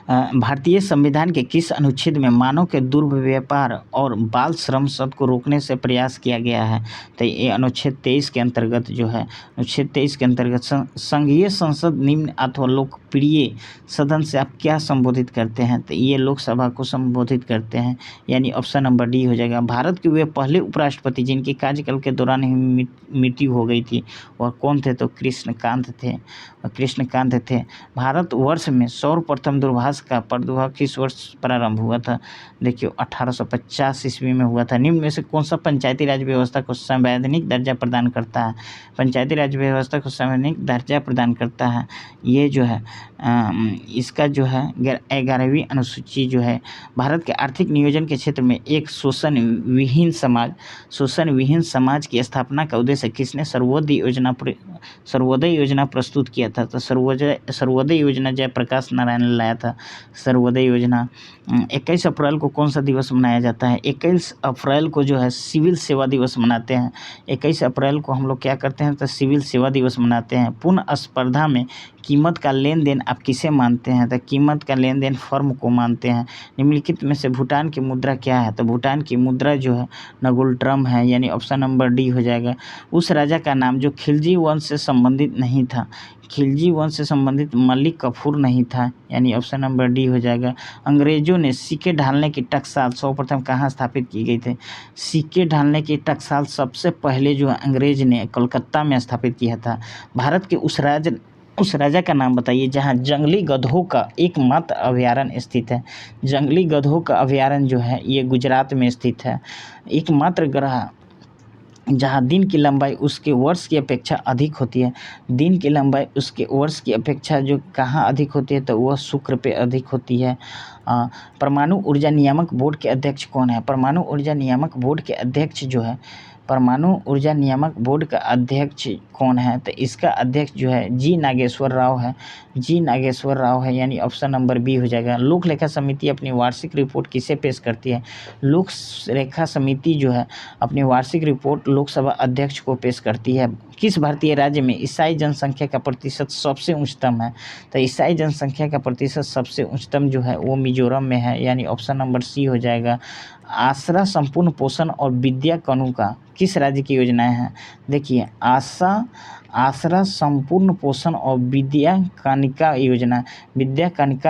भारतीय संविधान के किस अनुच्छेद में मानव के दुर्व्यापार और बाल श्रम शब्द को रोकने से प्रयास किया गया है? तो ये अनुच्छेद 23 के अंतर्गत जो है, अनुच्छेद 23 के अंतर्गत संघीय संसद निम्न अथवा लोकप्रिय सदन से आप क्या संबोधित करते हैं? तो ये लोकसभा को संबोधित करते हैं, यानी ऑप्शन नंबर डी हो जाएगा। भारत के वे पहले उपराष्ट्रपति जिनकी कार्यकाल के दौरान ही मृत्यु हो गई थी और कौन थे? तो कृष्णकांत थे। भारतवर्ष में सर्वप्रथम दूरभाष का प्रादुर्भाव किस वर्ष प्रारंभ हुआ था? देखिए 1850 ईस्वी में हुआ था। निम्न में से कौन सा पंचायती राज व्यवस्था को संवैधानिक दर्जा प्रदान करता है? पंचायती राज व्यवस्था को संवैधानिक दर्जा प्रदान करता है, ये जो है इसका जो है 11वीं अनुसूची जो है भारत के आर्थिक नियोजन के क्षेत्र में एक शोषण विहीन समाज की स्थापना का उद्देश्य किसने सर्वोदय योजना प्रस्तुत किया था? तो सर्वोदय योजना जयप्रकाश नारायण ने लाया था। सर्वोदय योजना 21 अप्रैल को कौन सा दिवस मनाया जाता है? 21 अप्रैल को जो है सिविल सेवा दिवस मनाते हैं। 21 अप्रैल को हम लोग क्या करते हैं? तो सिविल सेवा दिवस मनाते हैं। पुनः स्पर्धा में कीमत का लेन देन आप किसे मानते हैं? तो कीमत का लेन देन फर्म को मानते हैं। निम्नलिखित में से भूटान की मुद्रा क्या है? तो भूटान की मुद्रा जो है नगुल है, यानी ऑप्शन नंबर डी हो जाएगा। उस राजा का नाम जो खिलजी वंश से संबंधित नहीं था, खिलजी वंश से संबंधित मलिक कफूर नहीं था, यानी ऑप्शन नंबर डी हो जाएगा। अंग्रेजों ने सिक्के ढालने की टकसाल सर्वप्रथम कहाँ स्थापित की गई थी? सिक्के ढालने की टकसाल सबसे पहले जो अंग्रेज ने कलकत्ता में स्थापित किया था। भारत के उस राजा का नाम बताइए जहां जंगली गधों का एकमात्र अभयारण्य स्थित है। जंगली गधों का अभयारण्य जो है ये गुजरात में स्थित है। एकमात्र ग्रह जहाँ दिन की लंबाई उसके वर्ष की अपेक्षा अधिक होती है, दिन की लंबाई उसके वर्ष की अपेक्षा जो कहाँ अधिक होती है? तो वह शुक्र पे अधिक होती है। परमाणु ऊर्जा नियामक बोर्ड के अध्यक्ष कौन है? परमाणु ऊर्जा नियामक बोर्ड के अध्यक्ष जो है, परमाणु ऊर्जा नियामक बोर्ड का अध्यक्ष कौन है? तो इसका अध्यक्ष जो है जी नागेश्वर राव है, यानी ऑप्शन नंबर बी हो जाएगा। लोक लेखा समिति अपनी वार्षिक रिपोर्ट किसे पेश करती है? लोक लेखा समिति जो है अपनी वार्षिक रिपोर्ट लोकसभा अध्यक्ष को पेश करती है। किस भारतीय राज्य में ईसाई जनसंख्या का प्रतिशत सबसे उच्चतम है? तो ईसाई जनसंख्या का प्रतिशत सबसे उच्चतम जो है वो मिजोरम में है, यानी ऑप्शन नंबर सी हो जाएगा। आसरा संपूर्ण पोषण और विद्या कानून किस राज्य की योजनाएं हैं? देखिए आसरा संपूर्ण पोषण और विद्या कानिका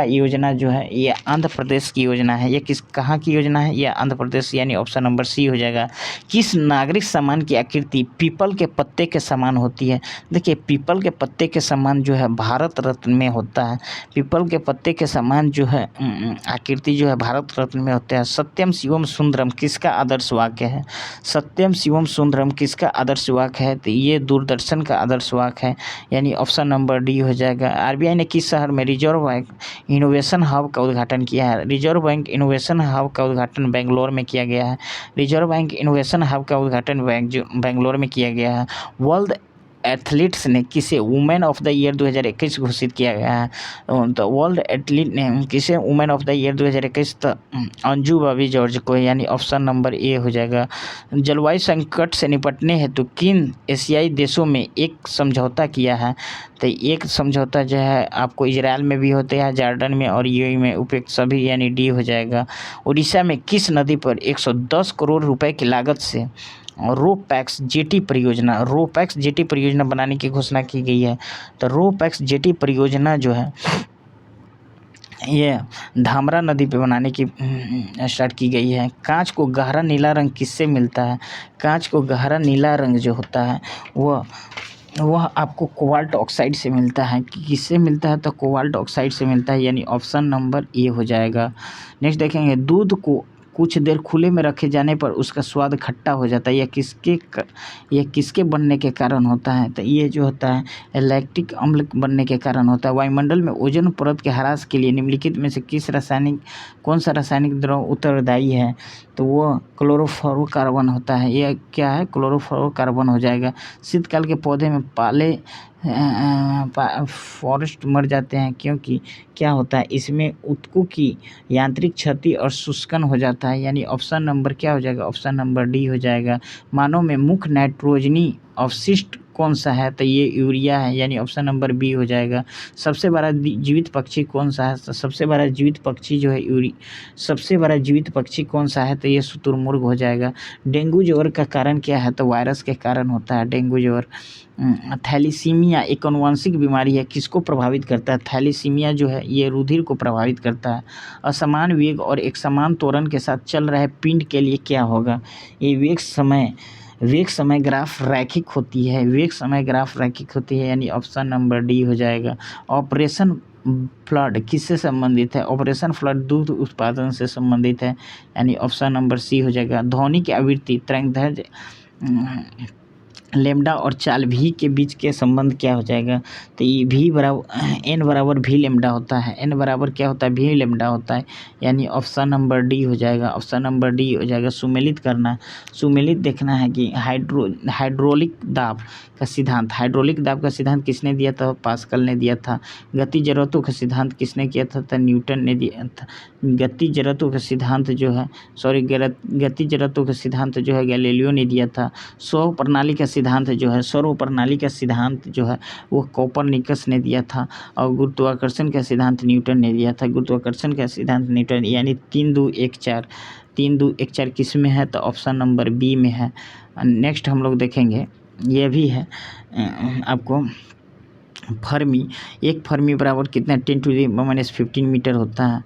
योजना जो है ये आंध्र प्रदेश की योजना है। ये कहाँ की योजना है? ये आंध्र प्रदेश, यानी ऑप्शन नंबर सी हो जाएगा। किस नागरिक सम्मान की आकृति पीपल के पत्ते के समान होती है? देखिए पीपल के पत्ते के समान जो है भारत रत्न में होता है। पीपल के पत्ते के समान जो है आकृति जो है भारत रत्न में होता है। सत्यम शिवम सुंदरम किसका आदर्श वाक्य है? सत्यम शिवम सुंदरम किसका आदर्श वाक्य है? तो ये दूरदर्शन का आदर्श वाक्य है, यानी ऑप्शन नंबर डी हो जाएगा। आरबीआई ने किस शहर में रिजर्व बैंक इनोवेशन हब का उद्घाटन किया है? रिजर्व बैंक इनोवेशन हब का उद्घाटन बेंगलोर में किया गया है। रिजर्व बैंक इनोवेशन हब का उद्घाटन बेंगलोर में किया गया है। वर्ल्ड एथलीट्स ने किसे वुमेन ऑफ द ईयर 2021 घोषित किया गया है? तो वर्ल्ड एथलीट ने किसे women of the year 2021 Anju Bobby George को, यानी ऑप्शन नंबर ए हो जाएगा। जलवायु संकट से निपटने हेतु किन एशियाई देशों में एक समझौता किया है? तो एक समझौता जो है आपको इजराइल में भी होते हैं, जॉर्डन में और यूएई में उपयुक्त सभी, यानी डी हो जाएगा। उड़ीसा में किस नदी पर 110 करोड़ रुपए की लागत से रोपैक्स जेटी परियोजना बनाने की घोषणा की गई है? तो रोपैक्स जेटी परियोजना जो है ये धामरा नदी पे बनाने की स्टार्ट की गई है। कांच को गहरा नीला रंग किससे मिलता है? कांच को गहरा नीला रंग जो होता है वह आपको कोबाल्ट ऑक्साइड से मिलता है। किससे मिलता है? तो कोबाल्ट ऑक्साइड से मिलता है, यानी ऑप्शन नंबर ए हो जाएगा। नेक्स्ट देखेंगे दूध को कुछ देर खुले में रखे जाने पर उसका स्वाद खट्टा हो जाता है। यह किसके बनने के कारण होता है? तो ये जो होता है लैक्टिक अम्ल बनने के कारण होता है। वायुमंडल में ओजोन परत के ह्रास के लिए निम्नलिखित में से कौन सा रासायनिक द्रव उत्तरदायी है? तो वो क्लोरोफ्लोरोकार्बन होता है। यह क्या है? क्लोरोफ्लोरोकार्बन हो जाएगा। शीतकाल के पौधे में फॉरेस्ट मर जाते हैं क्योंकि क्या होता है? इसमें ऊतकों की यांत्रिक क्षति और शुष्कन हो जाता है। यानी ऑप्शन नंबर क्या हो जाएगा? ऑप्शन नंबर डी हो जाएगा। मानव में मुख्य नाइट्रोजनी अवशिष्ट कौन सा है? तो ये यूरिया है, यानी ऑप्शन नंबर बी हो जाएगा। सबसे बड़ा जीवित पक्षी कौन सा है? तो सबसे बड़ा जीवित पक्षी जो है सबसे बड़ा जीवित पक्षी कौन सा है? तो ये शुतुरमुर्ग हो जाएगा। डेंगू ज्वर का कारण क्या है? तो वायरस के कारण होता है डेंगू ज्वर। थैलीसीमिया एक आनुवंशिक बीमारी है, किसको प्रभावित करता है? थैलीसीमिया जो है ये रुधिर को प्रभावित करता है। असमान वेग और एक समान त्वरण के साथ चल रहे पिंड के लिए क्या होगा? ये वेग समय ग्राफ रैखिक होती है। वेग समय ग्राफ रैखिक होती है, यानी ऑप्शन नंबर डी हो जाएगा। ऑपरेशन फ्लड किससे संबंधित है? ऑपरेशन फ्लड दूध उत्पादन से संबंधित है, यानी ऑप्शन नंबर सी हो जाएगा। ध्वनि की आवृत्ति तरंगदैर्घ्य लेमडा और चाल भी के बीच के संबंध क्या हो जाएगा? तो ये भी बराबर एन बराबर भी लेमडा होता है। एन बराबर क्या होता है? भी लेमडा होता है, यानी ऑप्शन नंबर डी हो जाएगा। ऑप्शन नंबर डी हो जाएगा। सुमेलित करना, सुमेलित देखना है कि हाइड्रोलिक दाब का सिद्धांत किसने दिया था? पास्कल ने दिया था। गति जरूरतों का सिद्धांत किसने किया था? तो न्यूटन ने दिया था। गति जरूरतों का सिद्धांत जो है गैलीलियो ने दिया था। सौर प्रणाली का सिद्धांत जो है वो कोपरनिकस ने दिया था। और गुरुत्वाकर्षण का सिद्धांत न्यूटन ने दिया था। गुरुत्वाकर्षण का सिद्धांत न्यूटन, यानी 3 2 1 4 किस में है? तो ऑप्शन नंबर बी में है। नेक्स्ट हम लोग देखेंगे, ये भी है आपको फर्मी। एक फर्मी बराबर कितना? 10⁻⁻15 मीटर होता है।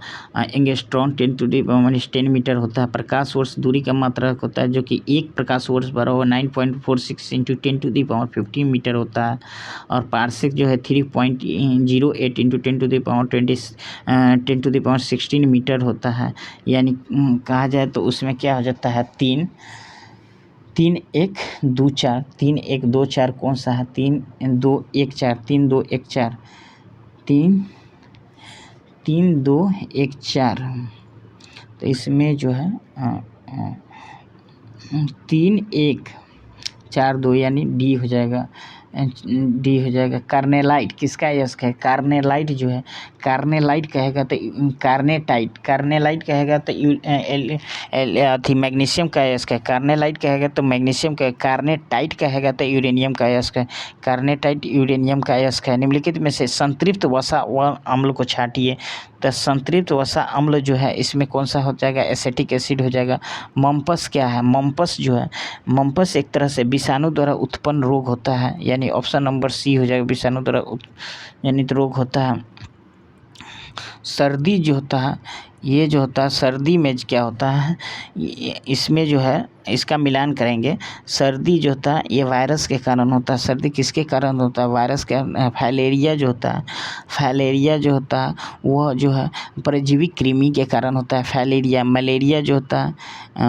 एंगस्ट्रॉन 10⁻10 मीटर होता है। प्रकाश वर्ष दूरी का मात्रक होता है, जो कि एक प्रकाश वर्ष बराबर 9.46 × 10⁻15 मीटर होता है। और पार्सेक जो है 3.08 × 10⁻16 मीटर होता है। यानी कहा जाए तो उसमें क्या हो जाता है? 3 1 2 4 3 1 2 4 कौन सा है? 3 2 1 4 3 2 1 4 3 2 1 4। तो इसमें जो है 3 1 4 2, यानी डी हो जाएगा। कार्नेलाइट किसका यस्क है? कार्नेलाइट जो है, कार्नेलाइट कहेगा तो कार्नेलाइट कहेगा तो मैग्नीशियम का यस्क है। कार्नेलाइट कहेगा तो मैग्नीशियम का। कार्नेटाइट कहेगा तो यूरेनियम का यस्क है। कार्नेटाइट यूरेनियम का यस्क है। निम्नलिखित में से संतृप्त वसा अम्ल को छांटिए। तो संतृप्त वसा अम्ल जो है इसमें कौन सा हो जाएगा? एसिटिक एसिड हो जाएगा। मम्पस क्या है? मम्पस एक तरह से विषाणु द्वारा उत्पन्न रोग होता है, यानी ऑप्शन नंबर सी हो जाएगा। विषाणु द्वारा जनित रोग होता है। सर्दी जो होता है, ये जो होता है सर्दी में क्या होता है? इसमें जो है इसका मिलान करेंगे। सर्दी जो होता है ये वायरस के कारण होता है। सर्दी किसके कारण होता है? वायरस के। फाइलेरिया जो होता है वह जो है परजीवी कृमि के कारण होता है। फाइलेरिया। मलेरिया जो होता है,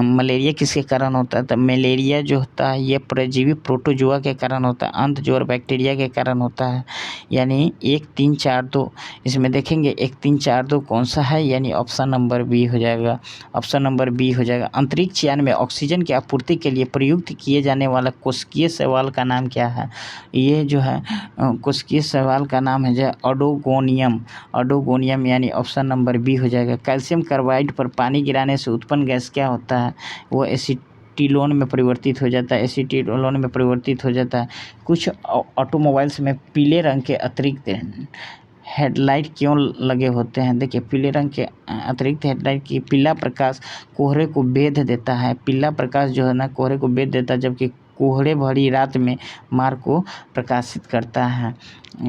मलेरिया किसके कारण होता है? तो मलेरिया जो होता है ये परजीवी प्रोटोजोआ के कारण होता है। अंत जो बैक्टीरिया के कारण होता है। यानी 1 3 4 2 इसमें देखेंगे 1 3 4 2 कौन सा है? यानी ऑप्शन नंबर बी हो जाएगा। ऑप्शन नंबर बी हो जाएगा। अंतरिक्ष यान में ऑक्सीजन की आपूर्ति के लिए प्रयुक्त किए जाने वाला कोशिकीय शैवाल का नाम क्या है? ये जो है कोशिकीय शैवाल का नाम है जो अडोगोनियम, यानी ऑप्शन नंबर बी हो जाएगा। कैल्शियम कार्बाइड पर पानी गिराने से उत्पन्न गैस क्या होता है? वो एसीटिलोन में परिवर्तित हो जाता है। कुछ ऑटोमोबाइल्स में पीले रंग के अतिरिक्त हेडलाइट क्यों लगे होते हैं? देखिए, पीले रंग के अतिरिक्त हेडलाइट की पीला प्रकाश कोहरे को भेद देता है। पीला प्रकाश जो है ना कोहरे को भेद देता है, जबकि कोहरे भरी रात में मार्ग को प्रकाशित करता है,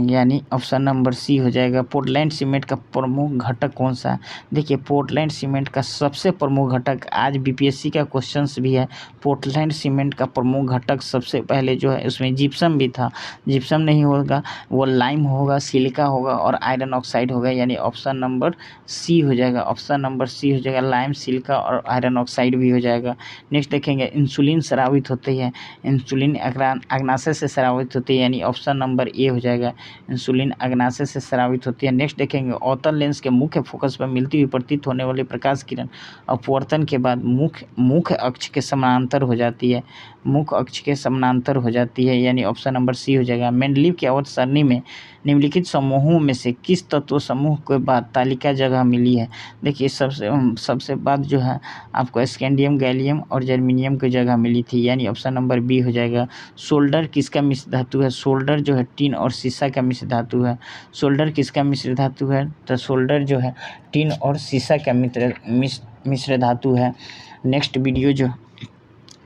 यानी ऑप्शन नंबर सी हो जाएगा। पोर्टलैंड सीमेंट का प्रमुख घटक कौन सा? देखिए पोर्टलैंड सीमेंट का सबसे प्रमुख घटक, आज बीपीएससी का क्वेश्चंस भी है, पोर्टलैंड सीमेंट का प्रमुख घटक सबसे पहले जो है उसमें जिप्सम भी था, जिप्सम नहीं होगा, वो लाइम होगा, सिलिका होगा और आयरन ऑक्साइड होगा, यानी ऑप्शन नंबर सी हो जाएगा। ऑप्शन नंबर सी हो जाएगा, लाइम, सिलिका और आयरन ऑक्साइड भी हो जाएगा। नेक्स्ट देखेंगे इंसुलिन स्रावित होती है, इंसुलिन अग्नाशय से स्रावित होती है, यानी ऑप्शन नंबर ए हो जाएगा, इंसुलिन अग्नाशय से स्रावित होती है। नेक्स्ट देखेंगे अवतल लेंस के मुख्य फोकस पर मिलती हुई प्रतीत होने वाली प्रकाश किरण अपवर्तन के बाद मुख्य अक्ष के समानांतर हो जाती है, मुख्य अक्ष के समानांतर हो जाती है, यानी ऑप्शन नंबर सी हो जाएगा। मेंडलीव की अवधि सरणी में निम्नलिखित समूहों में से किस तत्व समूह के बाद तालिका जगह मिली है? देखिए सबसे बाद जो है आपको स्कैंडियम, गैलियम और जर्मेनियम की जगह मिली थी, यानी ऑप्शन नंबर बी हो जाएगा। सोल्डर किसका मिश्र धातु है? सोल्डर जो है टीन और सीसा का मिश्र धातु है। सोल्डर किसका मिश्र धातु है? तो सोल्डर जो है टीन और सीसा का मिश्र धातु है।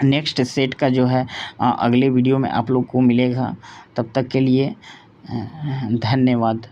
नेक्स्ट सेट का जो है अगले वीडियो में आप लोग को मिलेगा। तब तक के लिए धन्यवाद।